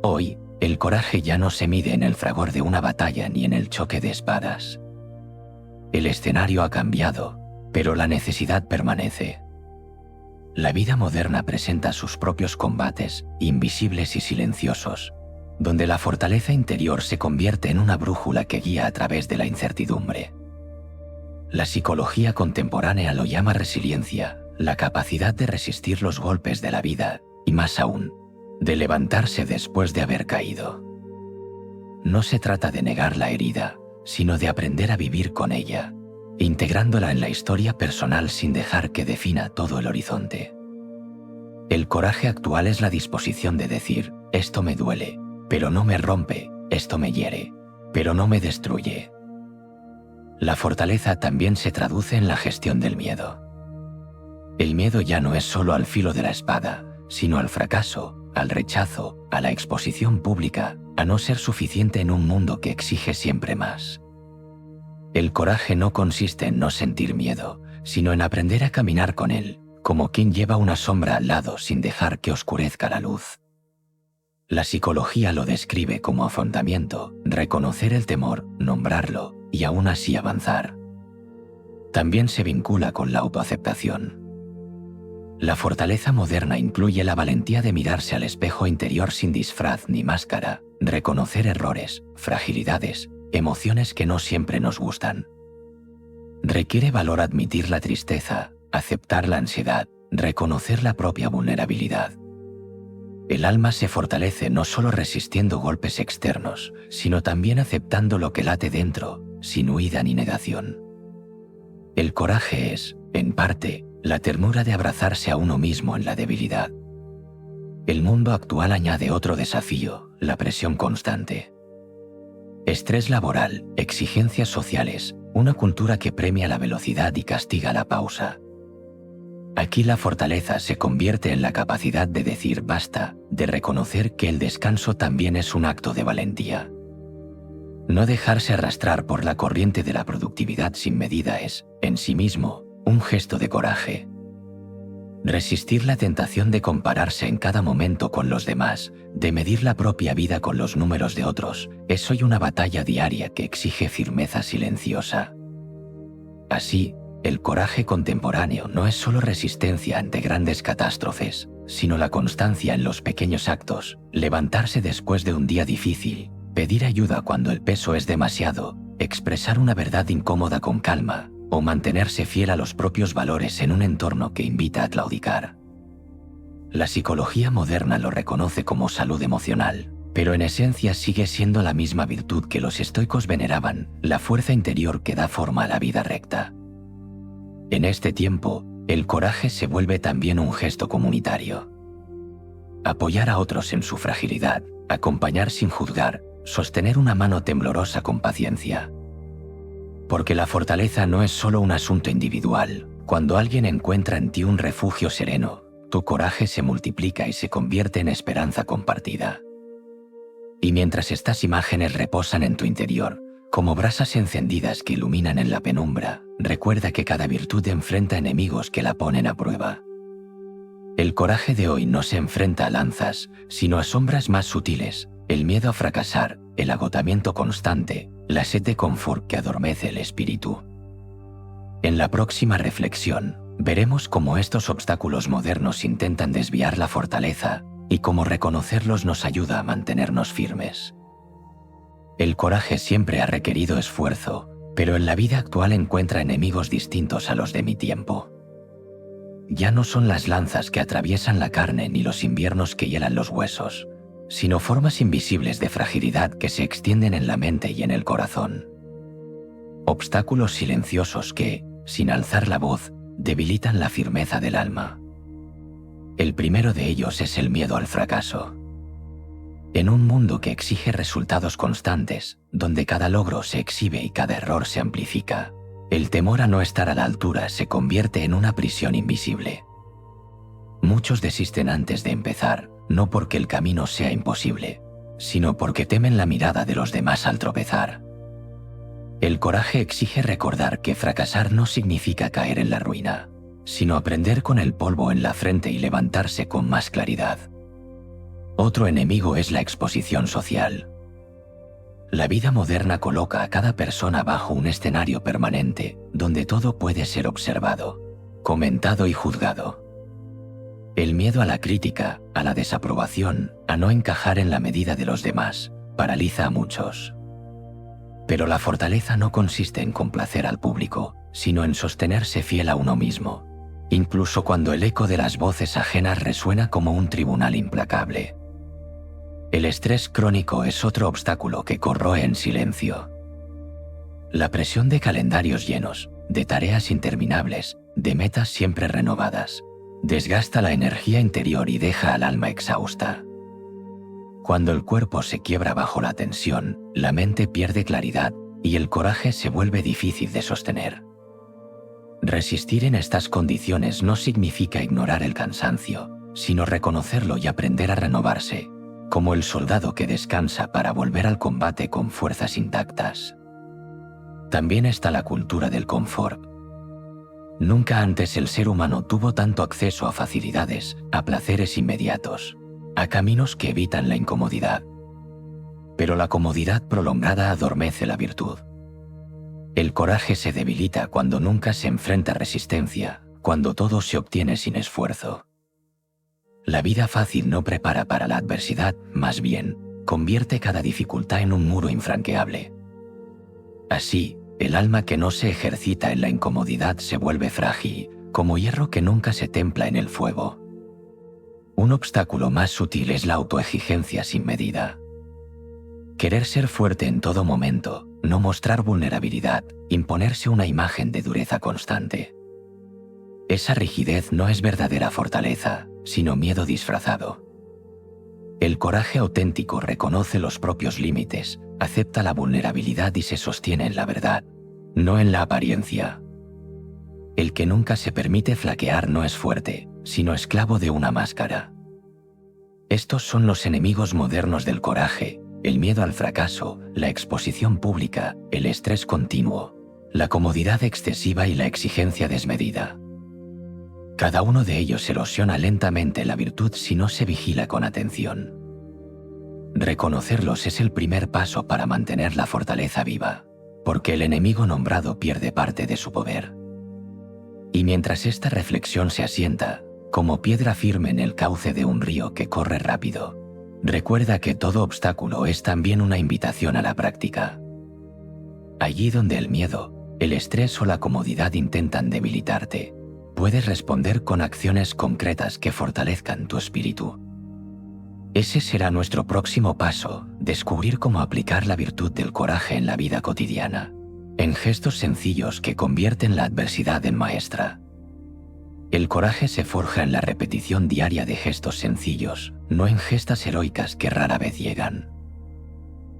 Hoy, el coraje ya no se mide en el fragor de una batalla ni en el choque de espadas. El escenario ha cambiado, pero la necesidad permanece. La vida moderna presenta sus propios combates, invisibles y silenciosos, donde la fortaleza interior se convierte en una brújula que guía a través de la incertidumbre. La psicología contemporánea lo llama resiliencia, la capacidad de resistir los golpes de la vida, y más aún, de levantarse después de haber caído. No se trata de negar la herida, sino de aprender a vivir con ella, integrándola en la historia personal sin dejar que defina todo el horizonte. El coraje actual es la disposición de decir, esto me duele, pero no me rompe, esto me hiere, pero no me destruye. La fortaleza también se traduce en la gestión del miedo. El miedo ya no es solo al filo de la espada, sino al fracaso, al rechazo, a la exposición pública, a no ser suficiente en un mundo que exige siempre más. El coraje no consiste en no sentir miedo, sino en aprender a caminar con él, como quien lleva una sombra al lado sin dejar que oscurezca la luz. La psicología lo describe como afrontamiento, reconocer el temor, nombrarlo y aún así avanzar. También se vincula con la autoaceptación. La fortaleza moderna incluye la valentía de mirarse al espejo interior sin disfraz ni máscara, reconocer errores, fragilidades, emociones que no siempre nos gustan. Requiere valor admitir la tristeza, aceptar la ansiedad, reconocer la propia vulnerabilidad. El alma se fortalece no solo resistiendo golpes externos, sino también aceptando lo que late dentro, sin huida ni negación. El coraje es, en parte, la ternura de abrazarse a uno mismo en la debilidad. El mundo actual añade otro desafío, la presión constante. Estrés laboral, exigencias sociales, una cultura que premia la velocidad y castiga la pausa. Aquí la fortaleza se convierte en la capacidad de decir basta, de reconocer que el descanso también es un acto de valentía. No dejarse arrastrar por la corriente de la productividad sin medida es, en sí mismo, un gesto de coraje. Resistir la tentación de compararse en cada momento con los demás, de medir la propia vida con los números de otros, es hoy una batalla diaria que exige firmeza silenciosa. Así, el coraje contemporáneo no es solo resistencia ante grandes catástrofes, sino la constancia en los pequeños actos, levantarse después de un día difícil, pedir ayuda cuando el peso es demasiado, expresar una verdad incómoda con calma, o mantenerse fiel a los propios valores en un entorno que invita a claudicar. La psicología moderna lo reconoce como salud emocional, pero en esencia sigue siendo la misma virtud que los estoicos veneraban, la fuerza interior que da forma a la vida recta. En este tiempo, el coraje se vuelve también un gesto comunitario. Apoyar a otros en su fragilidad, acompañar sin juzgar, sostener una mano temblorosa con paciencia. Porque la fortaleza no es solo un asunto individual. Cuando alguien encuentra en ti un refugio sereno, tu coraje se multiplica y se convierte en esperanza compartida. Y mientras estas imágenes reposan en tu interior, como brasas encendidas que iluminan en la penumbra, recuerda que cada virtud enfrenta enemigos que la ponen a prueba. El coraje de hoy no se enfrenta a lanzas, sino a sombras más sutiles, el miedo a fracasar, el agotamiento constante, la sed de confort que adormece el espíritu. En la próxima reflexión, veremos cómo estos obstáculos modernos intentan desviar la fortaleza y cómo reconocerlos nos ayuda a mantenernos firmes. El coraje siempre ha requerido esfuerzo, pero en la vida actual encuentra enemigos distintos a los de mi tiempo. Ya no son las lanzas que atraviesan la carne ni los inviernos que hielan los huesos, sino formas invisibles de fragilidad que se extienden en la mente y en el corazón. Obstáculos silenciosos que, sin alzar la voz, debilitan la firmeza del alma. El primero de ellos es el miedo al fracaso. En un mundo que exige resultados constantes, donde cada logro se exhibe y cada error se amplifica, el temor a no estar a la altura se convierte en una prisión invisible. Muchos desisten antes de empezar, no porque el camino sea imposible, sino porque temen la mirada de los demás al tropezar. El coraje exige recordar que fracasar no significa caer en la ruina, sino aprender con el polvo en la frente y levantarse con más claridad. Otro enemigo es la exposición social. La vida moderna coloca a cada persona bajo un escenario permanente, donde todo puede ser observado, comentado y juzgado. El miedo a la crítica, a la desaprobación, a no encajar en la medida de los demás, paraliza a muchos. Pero la fortaleza no consiste en complacer al público, sino en sostenerse fiel a uno mismo, incluso cuando el eco de las voces ajenas resuena como un tribunal implacable. El estrés crónico es otro obstáculo que corroe en silencio. La presión de calendarios llenos, de tareas interminables, de metas siempre renovadas, desgasta la energía interior y deja al alma exhausta. Cuando el cuerpo se quiebra bajo la tensión, la mente pierde claridad y el coraje se vuelve difícil de sostener. Resistir en estas condiciones no significa ignorar el cansancio, sino reconocerlo y aprender a renovarse, como el soldado que descansa para volver al combate con fuerzas intactas. También está la cultura del confort. Nunca antes el ser humano tuvo tanto acceso a facilidades, a placeres inmediatos, a caminos que evitan la incomodidad. Pero la comodidad prolongada adormece la virtud. El coraje se debilita cuando nunca se enfrenta a resistencia, cuando todo se obtiene sin esfuerzo. La vida fácil no prepara para la adversidad, más bien, convierte cada dificultad en un muro infranqueable. Así, el alma que no se ejercita en la incomodidad se vuelve frágil, como hierro que nunca se templa en el fuego. Un obstáculo más sutil es la autoexigencia sin medida. Querer ser fuerte en todo momento, no mostrar vulnerabilidad, imponerse una imagen de dureza constante. Esa rigidez no es verdadera fortaleza, sino miedo disfrazado. El coraje auténtico reconoce los propios límites, acepta la vulnerabilidad y se sostiene en la verdad, no en la apariencia. El que nunca se permite flaquear no es fuerte, sino esclavo de una máscara. Estos son los enemigos modernos del coraje: el miedo al fracaso, la exposición pública, el estrés continuo, la comodidad excesiva y la exigencia desmedida. Cada uno de ellos erosiona lentamente la virtud si no se vigila con atención. Reconocerlos es el primer paso para mantener la fortaleza viva, porque el enemigo nombrado pierde parte de su poder. Y mientras esta reflexión se asienta, como piedra firme en el cauce de un río que corre rápido, recuerda que todo obstáculo es también una invitación a la práctica. Allí donde el miedo, el estrés o la comodidad intentan debilitarte, puedes responder con acciones concretas que fortalezcan tu espíritu. Ese será nuestro próximo paso: descubrir cómo aplicar la virtud del coraje en la vida cotidiana, en gestos sencillos que convierten la adversidad en maestra. El coraje se forja en la repetición diaria de gestos sencillos, no en gestas heroicas que rara vez llegan.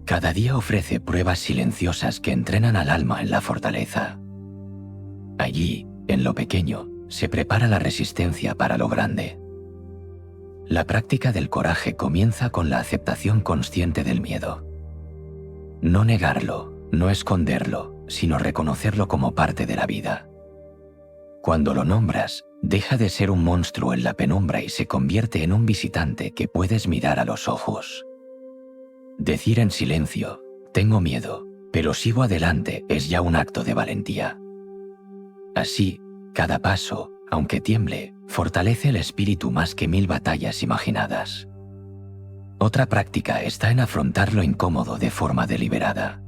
Cada día ofrece pruebas silenciosas que entrenan al alma en la fortaleza. Allí, en lo pequeño, se prepara la resistencia para lo grande. La práctica del coraje comienza con la aceptación consciente del miedo. No negarlo, no esconderlo, sino reconocerlo como parte de la vida. Cuando lo nombras, deja de ser un monstruo en la penumbra y se convierte en un visitante que puedes mirar a los ojos. Decir en silencio: tengo miedo, pero sigo adelante, es ya un acto de valentía. Así, cada paso, aunque tiemble, fortalece el espíritu más que 1000 batallas imaginadas. Otra práctica está en afrontar lo incómodo de forma deliberada.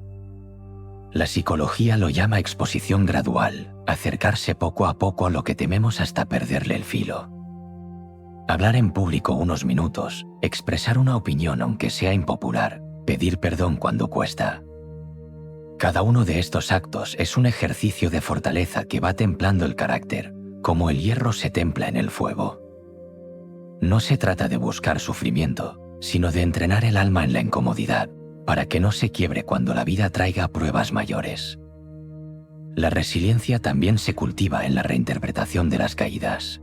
La psicología lo llama exposición gradual, acercarse poco a poco a lo que tememos hasta perderle el filo. Hablar en público unos minutos, expresar una opinión aunque sea impopular, pedir perdón cuando cuesta. Cada uno de estos actos es un ejercicio de fortaleza que va templando el carácter, como el hierro se templa en el fuego. No se trata de buscar sufrimiento, sino de entrenar el alma en la incomodidad, para que no se quiebre cuando la vida traiga pruebas mayores. La resiliencia también se cultiva en la reinterpretación de las caídas.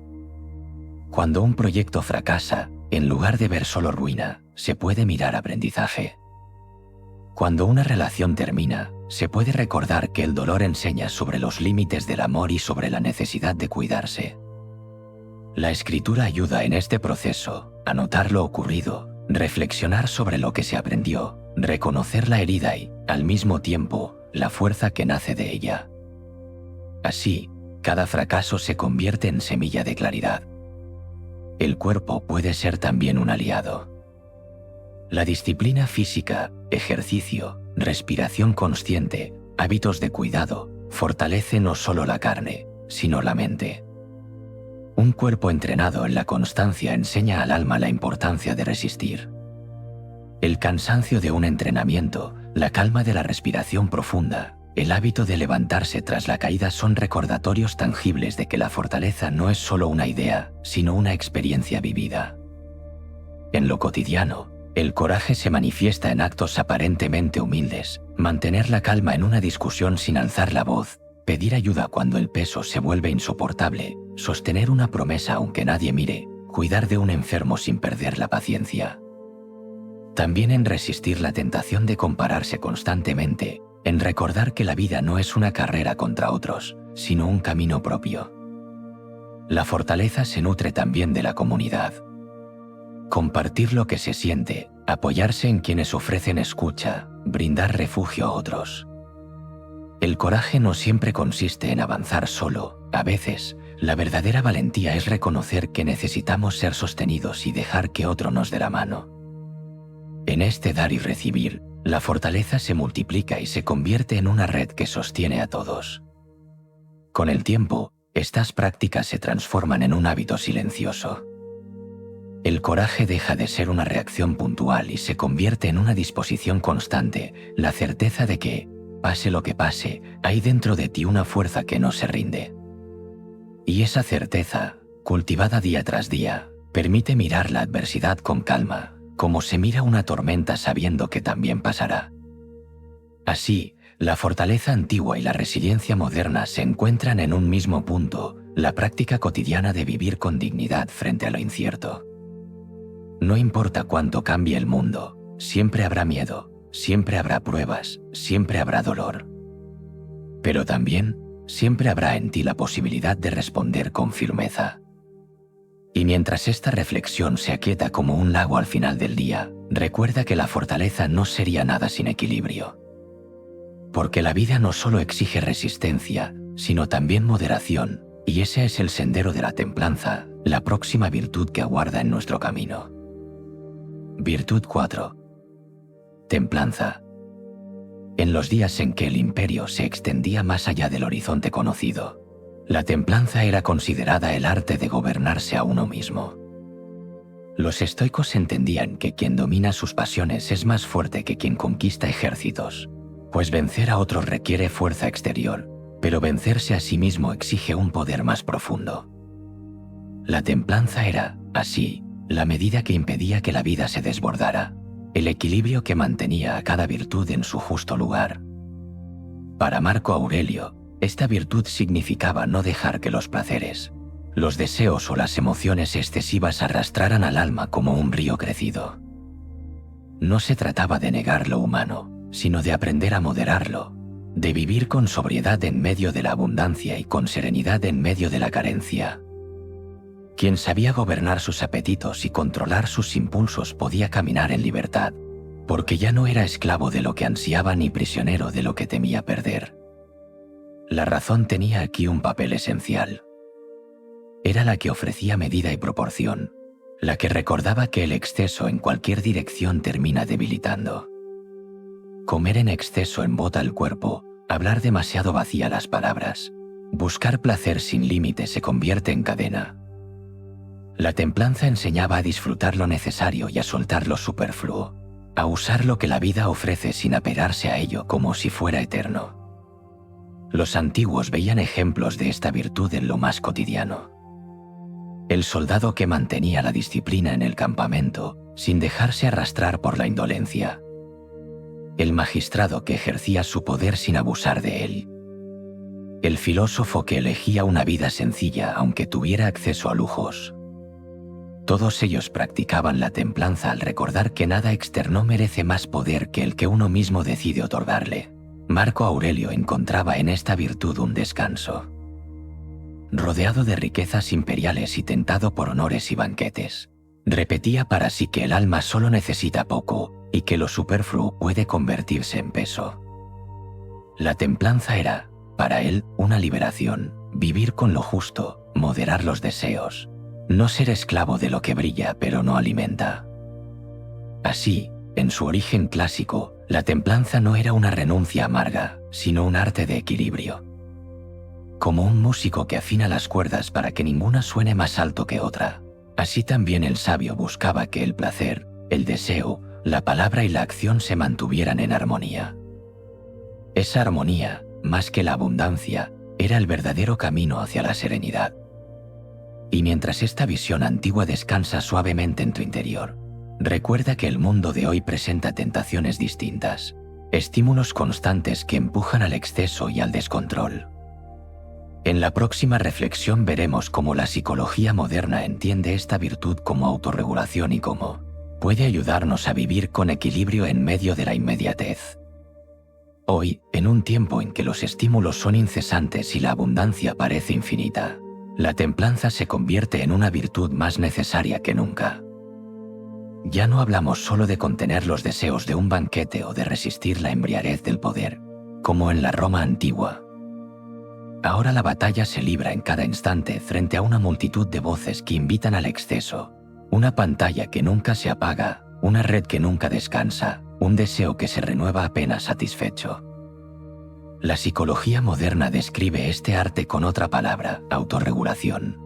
Cuando un proyecto fracasa, en lugar de ver solo ruina, se puede mirar aprendizaje. Cuando una relación termina, se puede recordar que el dolor enseña sobre los límites del amor y sobre la necesidad de cuidarse. La escritura ayuda en este proceso a notar lo ocurrido, reflexionar sobre lo que se aprendió, reconocer la herida y, al mismo tiempo, la fuerza que nace de ella. Así, cada fracaso se convierte en semilla de claridad. El cuerpo puede ser también un aliado. La disciplina física, ejercicio, respiración consciente, hábitos de cuidado, fortalece no solo la carne, sino la mente. Un cuerpo entrenado en la constancia enseña al alma la importancia de resistir. El cansancio de un entrenamiento, la calma de la respiración profunda, el hábito de levantarse tras la caída son recordatorios tangibles de que la fortaleza no es solo una idea, sino una experiencia vivida. En lo cotidiano, el coraje se manifiesta en actos aparentemente humildes, mantener la calma en una discusión sin alzar la voz, pedir ayuda cuando el peso se vuelve insoportable, sostener una promesa aunque nadie mire, cuidar de un enfermo sin perder la paciencia. También en resistir la tentación de compararse constantemente, en recordar que la vida no es una carrera contra otros, sino un camino propio. La fortaleza se nutre también de la comunidad. Compartir lo que se siente, apoyarse en quienes ofrecen escucha, brindar refugio a otros. El coraje no siempre consiste en avanzar solo, a veces, la verdadera valentía es reconocer que necesitamos ser sostenidos y dejar que otro nos dé la mano. En este dar y recibir, la fortaleza se multiplica y se convierte en una red que sostiene a todos. Con el tiempo, estas prácticas se transforman en un hábito silencioso. El coraje deja de ser una reacción puntual y se convierte en una disposición constante, la certeza de que, pase lo que pase, hay dentro de ti una fuerza que no se rinde. Y esa certeza, cultivada día tras día, permite mirar la adversidad con calma, como se mira una tormenta sabiendo que también pasará. Así, la fortaleza antigua y la resiliencia moderna se encuentran en un mismo punto, la práctica cotidiana de vivir con dignidad frente a lo incierto. No importa cuánto cambie el mundo, siempre habrá miedo, siempre habrá pruebas, siempre habrá dolor. Pero también, siempre habrá en ti la posibilidad de responder con firmeza. Y mientras esta reflexión se aquieta como un lago al final del día, recuerda que la fortaleza no sería nada sin equilibrio. Porque la vida no solo exige resistencia, sino también moderación, y ese es el sendero de la templanza, la próxima virtud que aguarda en nuestro camino. Virtud 4. Templanza. En los días en que el imperio se extendía más allá del horizonte conocido, la templanza era considerada el arte de gobernarse a uno mismo. Los estoicos entendían que quien domina sus pasiones es más fuerte que quien conquista ejércitos, pues vencer a otros requiere fuerza exterior, pero vencerse a sí mismo exige un poder más profundo. La templanza era, así, la medida que impedía que la vida se desbordara, el equilibrio que mantenía a cada virtud en su justo lugar. Para Marco Aurelio, esta virtud significaba no dejar que los placeres, los deseos o las emociones excesivas arrastraran al alma como un río crecido. No se trataba de negar lo humano, sino de aprender a moderarlo, de vivir con sobriedad en medio de la abundancia y con serenidad en medio de la carencia. Quien sabía gobernar sus apetitos y controlar sus impulsos podía caminar en libertad, porque ya no era esclavo de lo que ansiaba ni prisionero de lo que temía perder. La razón tenía aquí un papel esencial. Era la que ofrecía medida y proporción, la que recordaba que el exceso en cualquier dirección termina debilitando. Comer en exceso embota el cuerpo, hablar demasiado vacía las palabras, buscar placer sin límite se convierte en cadena. La templanza enseñaba a disfrutar lo necesario y a soltar lo superfluo, a usar lo que la vida ofrece sin apegarse a ello como si fuera eterno. Los antiguos veían ejemplos de esta virtud en lo más cotidiano. El soldado que mantenía la disciplina en el campamento, sin dejarse arrastrar por la indolencia. El magistrado que ejercía su poder sin abusar de él. El filósofo que elegía una vida sencilla aunque tuviera acceso a lujos. Todos ellos practicaban la templanza al recordar que nada externo merece más poder que el que uno mismo decide otorgarle. Marco Aurelio encontraba en esta virtud un descanso. Rodeado de riquezas imperiales y tentado por honores y banquetes, repetía para sí que el alma solo necesita poco y que lo superfluo puede convertirse en peso. La templanza era, para él, una liberación, vivir con lo justo, moderar los deseos, no ser esclavo de lo que brilla pero no alimenta. Así, en su origen clásico, la templanza no era una renuncia amarga, sino un arte de equilibrio. Como un músico que afina las cuerdas para que ninguna suene más alto que otra, así también el sabio buscaba que el placer, el deseo, la palabra y la acción se mantuvieran en armonía. Esa armonía, más que la abundancia, era el verdadero camino hacia la serenidad. Y mientras esta visión antigua descansa suavemente en tu interior, recuerda que el mundo de hoy presenta tentaciones distintas, estímulos constantes que empujan al exceso y al descontrol. En la próxima reflexión veremos cómo la psicología moderna entiende esta virtud como autorregulación y cómo puede ayudarnos a vivir con equilibrio en medio de la inmediatez. Hoy, en un tiempo en que los estímulos son incesantes y la abundancia parece infinita, la templanza se convierte en una virtud más necesaria que nunca. Ya no hablamos solo de contener los deseos de un banquete o de resistir la embriaguez del poder, como en la Roma antigua. Ahora la batalla se libra en cada instante frente a una multitud de voces que invitan al exceso, una pantalla que nunca se apaga, una red que nunca descansa, un deseo que se renueva apenas satisfecho. La psicología moderna describe este arte con otra palabra, autorregulación.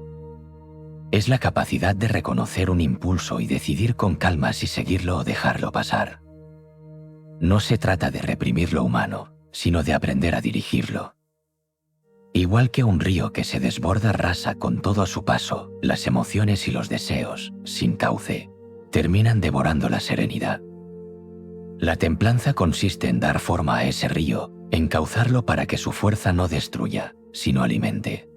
Es la capacidad de reconocer un impulso y decidir con calma si seguirlo o dejarlo pasar. No se trata de reprimir lo humano, sino de aprender a dirigirlo. Igual que un río que se desborda arrasa con todo a su paso, las emociones y los deseos, sin cauce, terminan devorando la serenidad. La templanza consiste en dar forma a ese río, encauzarlo para que su fuerza no destruya, sino alimente.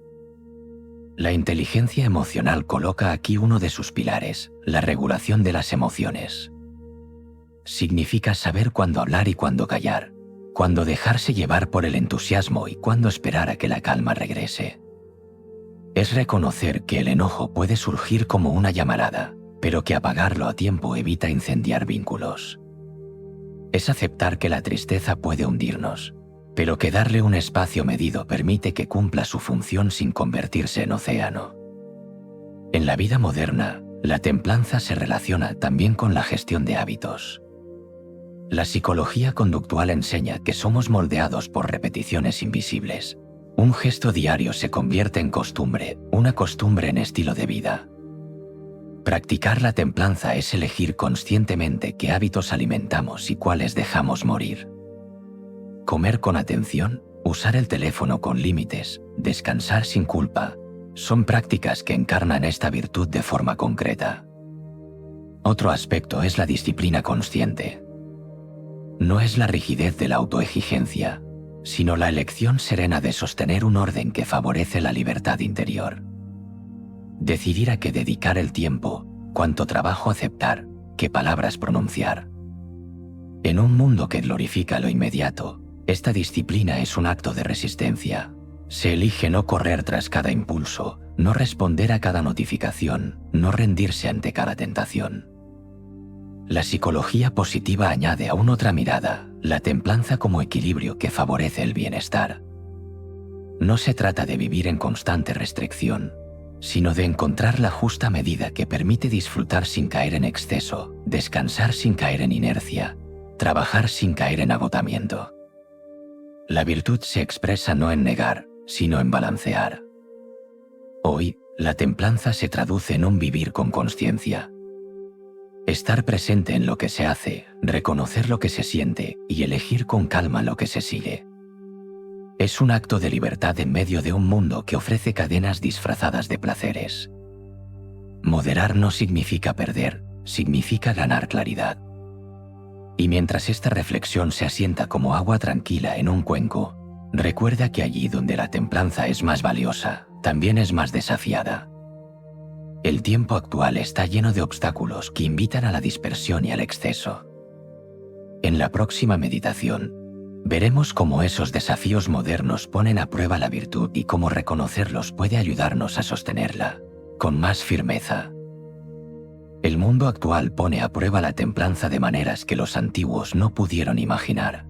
La inteligencia emocional coloca aquí uno de sus pilares, la regulación de las emociones. Significa saber cuándo hablar y cuándo callar, cuándo dejarse llevar por el entusiasmo y cuándo esperar a que la calma regrese. Es reconocer que el enojo puede surgir como una llamarada, pero que apagarlo a tiempo evita incendiar vínculos. Es aceptar que la tristeza puede hundirnos, pero que darle un espacio medido permite que cumpla su función sin convertirse en océano. En la vida moderna, la templanza se relaciona también con la gestión de hábitos. La psicología conductual enseña que somos moldeados por repeticiones invisibles. Un gesto diario se convierte en costumbre, una costumbre en estilo de vida. Practicar la templanza es elegir conscientemente qué hábitos alimentamos y cuáles dejamos morir. Comer con atención, usar el teléfono con límites, descansar sin culpa, son prácticas que encarnan esta virtud de forma concreta. Otro aspecto es la disciplina consciente. No es la rigidez de la autoexigencia, sino la elección serena de sostener un orden que favorece la libertad interior. Decidir a qué dedicar el tiempo, cuánto trabajo aceptar, qué palabras pronunciar. En un mundo que glorifica lo inmediato, esta disciplina es un acto de resistencia. Se elige no correr tras cada impulso, no responder a cada notificación, no rendirse ante cada tentación. La psicología positiva añade aún otra mirada, la templanza como equilibrio que favorece el bienestar. No se trata de vivir en constante restricción, sino de encontrar la justa medida que permite disfrutar sin caer en exceso, descansar sin caer en inercia, trabajar sin caer en agotamiento. La virtud se expresa no en negar, sino en balancear. Hoy, la templanza se traduce en un vivir con consciencia. Estar presente en lo que se hace, reconocer lo que se siente y elegir con calma lo que se sigue. Es un acto de libertad en medio de un mundo que ofrece cadenas disfrazadas de placeres. Moderar no significa perder, significa ganar claridad. Y mientras esta reflexión se asienta como agua tranquila en un cuenco, recuerda que allí donde la templanza es más valiosa, también es más desafiada. El tiempo actual está lleno de obstáculos que invitan a la dispersión y al exceso. En la próxima meditación, veremos cómo esos desafíos modernos ponen a prueba la virtud y cómo reconocerlos puede ayudarnos a sostenerla con más firmeza. El mundo actual pone a prueba la templanza de maneras que los antiguos no pudieron imaginar.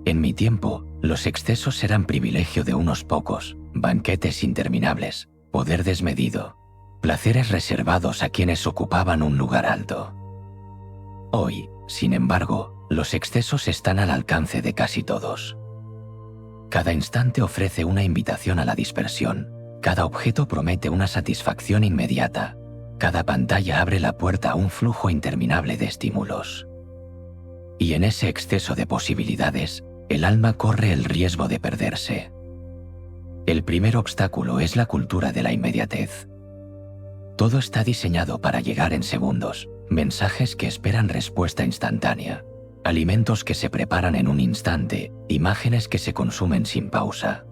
En mi tiempo, los excesos eran privilegio de unos pocos, banquetes interminables, poder desmedido, placeres reservados a quienes ocupaban un lugar alto. Hoy, sin embargo, los excesos están al alcance de casi todos. Cada instante ofrece una invitación a la dispersión, cada objeto promete una satisfacción inmediata, cada pantalla abre la puerta a un flujo interminable de estímulos. Y en ese exceso de posibilidades, el alma corre el riesgo de perderse. El primer obstáculo es la cultura de la inmediatez. Todo está diseñado para llegar en segundos, mensajes que esperan respuesta instantánea, alimentos que se preparan en un instante, imágenes que se consumen sin pausa.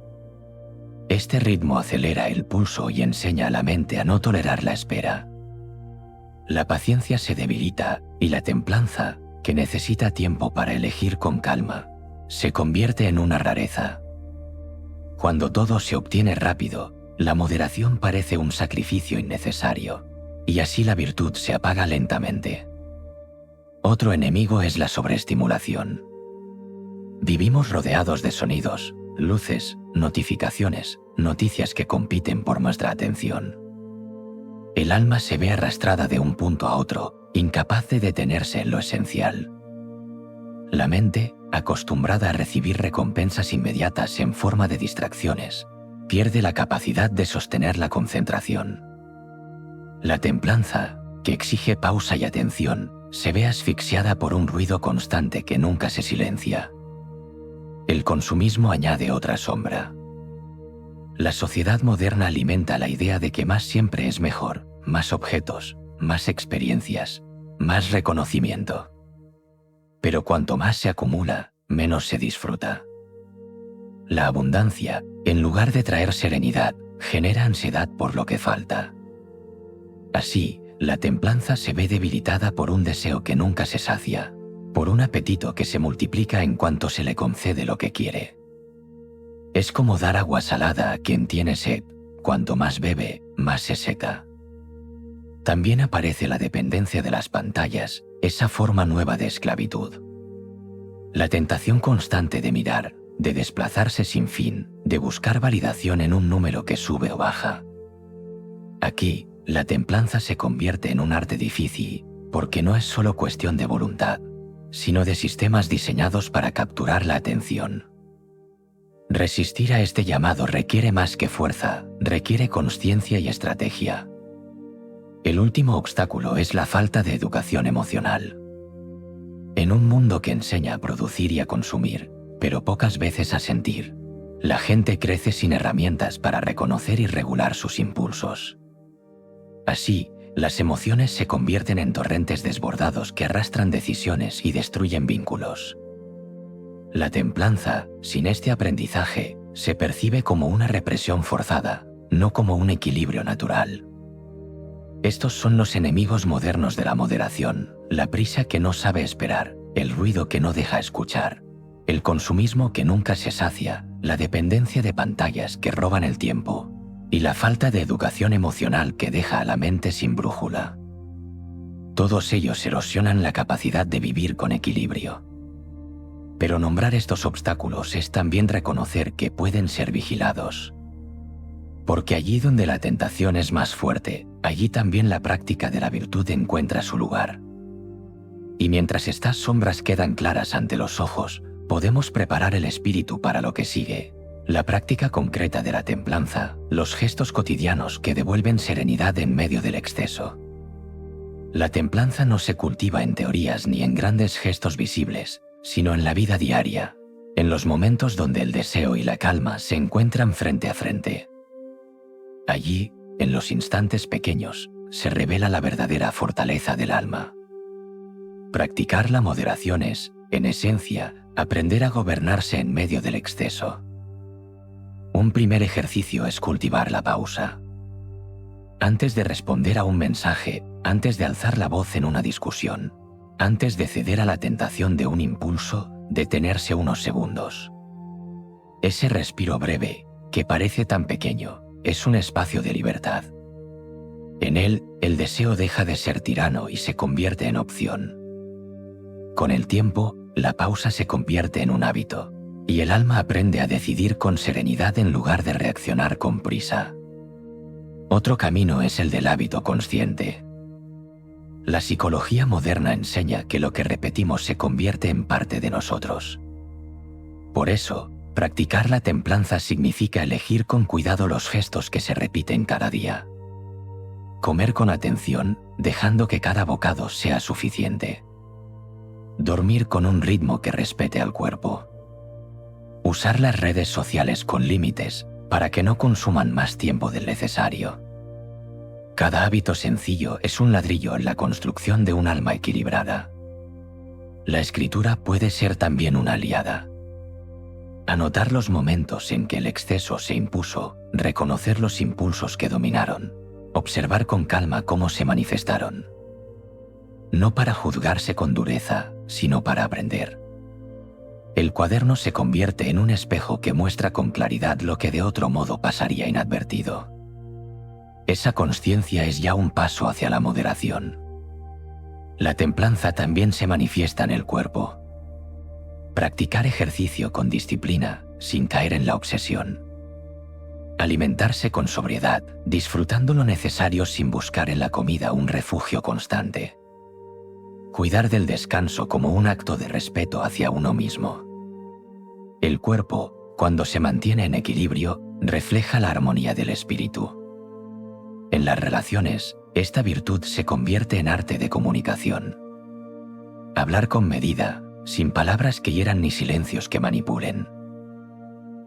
Este ritmo acelera el pulso y enseña a la mente a no tolerar la espera. La paciencia se debilita y la templanza, que necesita tiempo para elegir con calma, se convierte en una rareza. Cuando todo se obtiene rápido, la moderación parece un sacrificio innecesario, y así la virtud se apaga lentamente. Otro enemigo es la sobreestimulación. Vivimos rodeados de sonidos, luces, notificaciones, noticias que compiten por nuestra atención. El alma se ve arrastrada de un punto a otro, incapaz de detenerse en lo esencial. La mente, acostumbrada a recibir recompensas inmediatas en forma de distracciones, pierde la capacidad de sostener la concentración. La templanza, que exige pausa y atención, se ve asfixiada por un ruido constante que nunca se silencia. El consumismo añade otra sombra. La sociedad moderna alimenta la idea de que más siempre es mejor, más objetos, más experiencias, más reconocimiento. Pero cuanto más se acumula, menos se disfruta. La abundancia, en lugar de traer serenidad, genera ansiedad por lo que falta. Así, la templanza se ve debilitada por un deseo que nunca se sacia, por un apetito que se multiplica en cuanto se le concede lo que quiere. Es como dar agua salada a quien tiene sed, cuanto más bebe, más se seca. También aparece la dependencia de las pantallas, esa forma nueva de esclavitud. La tentación constante de mirar, de desplazarse sin fin, de buscar validación en un número que sube o baja. Aquí, la templanza se convierte en un arte difícil, porque no es solo cuestión de voluntad, sino de sistemas diseñados para capturar la atención. Resistir a este llamado requiere más que fuerza, requiere consciencia y estrategia. El último obstáculo es la falta de educación emocional. En un mundo que enseña a producir y a consumir, pero pocas veces a sentir, la gente crece sin herramientas para reconocer y regular sus impulsos. Así, las emociones se convierten en torrentes desbordados que arrastran decisiones y destruyen vínculos. La templanza, sin este aprendizaje, se percibe como una represión forzada, no como un equilibrio natural. Estos son los enemigos modernos de la moderación, la prisa que no sabe esperar, el ruido que no deja escuchar, el consumismo que nunca se sacia, la dependencia de pantallas que roban el tiempo, y la falta de educación emocional que deja a la mente sin brújula. Todos ellos erosionan la capacidad de vivir con equilibrio. Pero nombrar estos obstáculos es también reconocer que pueden ser vigilados. Porque allí donde la tentación es más fuerte, allí también la práctica de la virtud encuentra su lugar. Y mientras estas sombras quedan claras ante los ojos, podemos preparar el espíritu para lo que sigue, la práctica concreta de la templanza, los gestos cotidianos que devuelven serenidad en medio del exceso. La templanza no se cultiva en teorías ni en grandes gestos visibles, sino en la vida diaria, en los momentos donde el deseo y la calma se encuentran frente a frente. Allí, en los instantes pequeños, se revela la verdadera fortaleza del alma. Practicar la moderación es, en esencia, aprender a gobernarse en medio del exceso. Un primer ejercicio es cultivar la pausa. antes de responder a un mensaje, antes de alzar la voz en una discusión, antes de ceder a la tentación de un impulso, detenerse unos segundos. Ese respiro breve, que parece tan pequeño, es un espacio de libertad. En él, el deseo deja de ser tirano y se convierte en opción. Con el tiempo, la pausa se convierte en un hábito, y el alma aprende a decidir con serenidad en lugar de reaccionar con prisa. Otro camino es el del hábito consciente. La psicología moderna enseña que lo que repetimos se convierte en parte de nosotros. Por eso, practicar la templanza significa elegir con cuidado los gestos que se repiten cada día. Comer con atención, dejando que cada bocado sea suficiente. Dormir con un ritmo que respete al cuerpo. Usar las redes sociales con límites para que no consuman más tiempo del necesario. Cada hábito sencillo es un ladrillo en la construcción de un alma equilibrada. La escritura puede ser también una aliada. Anotar los momentos en que el exceso se impuso, reconocer los impulsos que dominaron, observar con calma cómo se manifestaron. No para juzgarse con dureza, sino para aprender. El cuaderno se convierte en un espejo que muestra con claridad lo que de otro modo pasaría inadvertido. Esa consciencia es ya un paso hacia la moderación. La templanza también se manifiesta en el cuerpo. Practicar ejercicio con disciplina, sin caer en la obsesión. Alimentarse con sobriedad, disfrutando lo necesario sin buscar en la comida un refugio constante. Cuidar del descanso como un acto de respeto hacia uno mismo. El cuerpo, cuando se mantiene en equilibrio, refleja la armonía del espíritu. En las relaciones, esta virtud se convierte en arte de comunicación. Hablar con medida, sin palabras que hieran ni silencios que manipulen.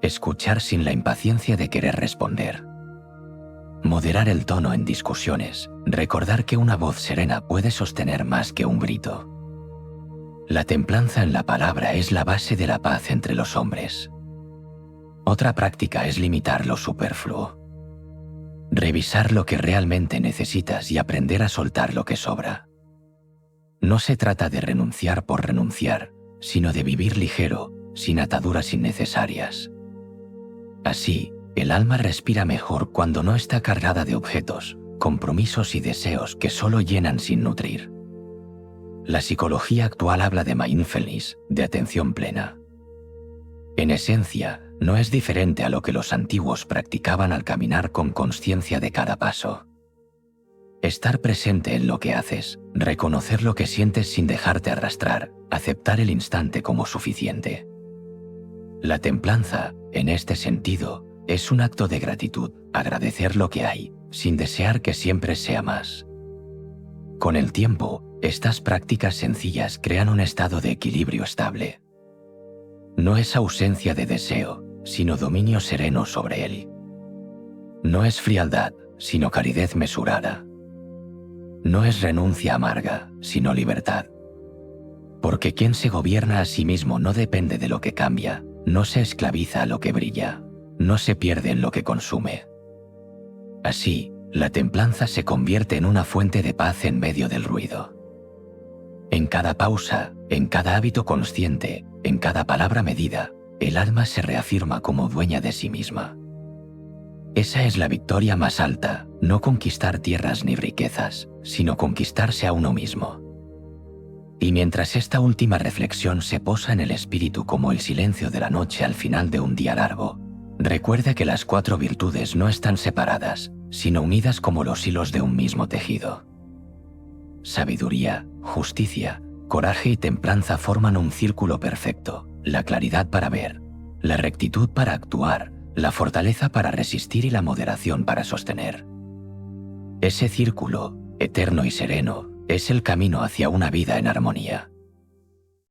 Escuchar sin la impaciencia de querer responder. Moderar el tono en discusiones, recordar que una voz serena puede sostener más que un grito. La templanza en la palabra es la base de la paz entre los hombres. Otra práctica es limitar lo superfluo. Revisar lo que realmente necesitas y aprender a soltar lo que sobra. No se trata de renunciar por renunciar, sino de vivir ligero, sin ataduras innecesarias. Así, el alma respira mejor cuando no está cargada de objetos, compromisos y deseos que solo llenan sin nutrir. La psicología actual habla de mindfulness, de atención plena. En esencia, no es diferente a lo que los antiguos practicaban al caminar con conciencia de cada paso. Estar presente en lo que haces, reconocer lo que sientes sin dejarte arrastrar, aceptar el instante como suficiente. La templanza, en este sentido, es un acto de gratitud, agradecer lo que hay, sin desear que siempre sea más. Con el tiempo, estas prácticas sencillas crean un estado de equilibrio estable. No es ausencia de deseo, sino dominio sereno sobre él. No es frialdad, sino calidez mesurada. No es renuncia amarga, sino libertad. Porque quien se gobierna a sí mismo no depende de lo que cambia, no se esclaviza a lo que brilla, no se pierde en lo que consume. Así, la templanza se convierte en una fuente de paz en medio del ruido. En cada pausa, en cada hábito consciente, en cada palabra medida, el alma se reafirma como dueña de sí misma. Esa es la victoria más alta, no conquistar tierras ni riquezas, sino conquistarse a uno mismo. Y mientras esta última reflexión se posa en el espíritu como el silencio de la noche al final de un día largo, recuerda que las 4 virtudes no están separadas, sino unidas como los hilos de un mismo tejido. Sabiduría, justicia, coraje y templanza forman un círculo perfecto, la claridad para ver, la rectitud para actuar, la fortaleza para resistir y la moderación para sostener. Ese círculo, eterno y sereno, es el camino hacia una vida en armonía.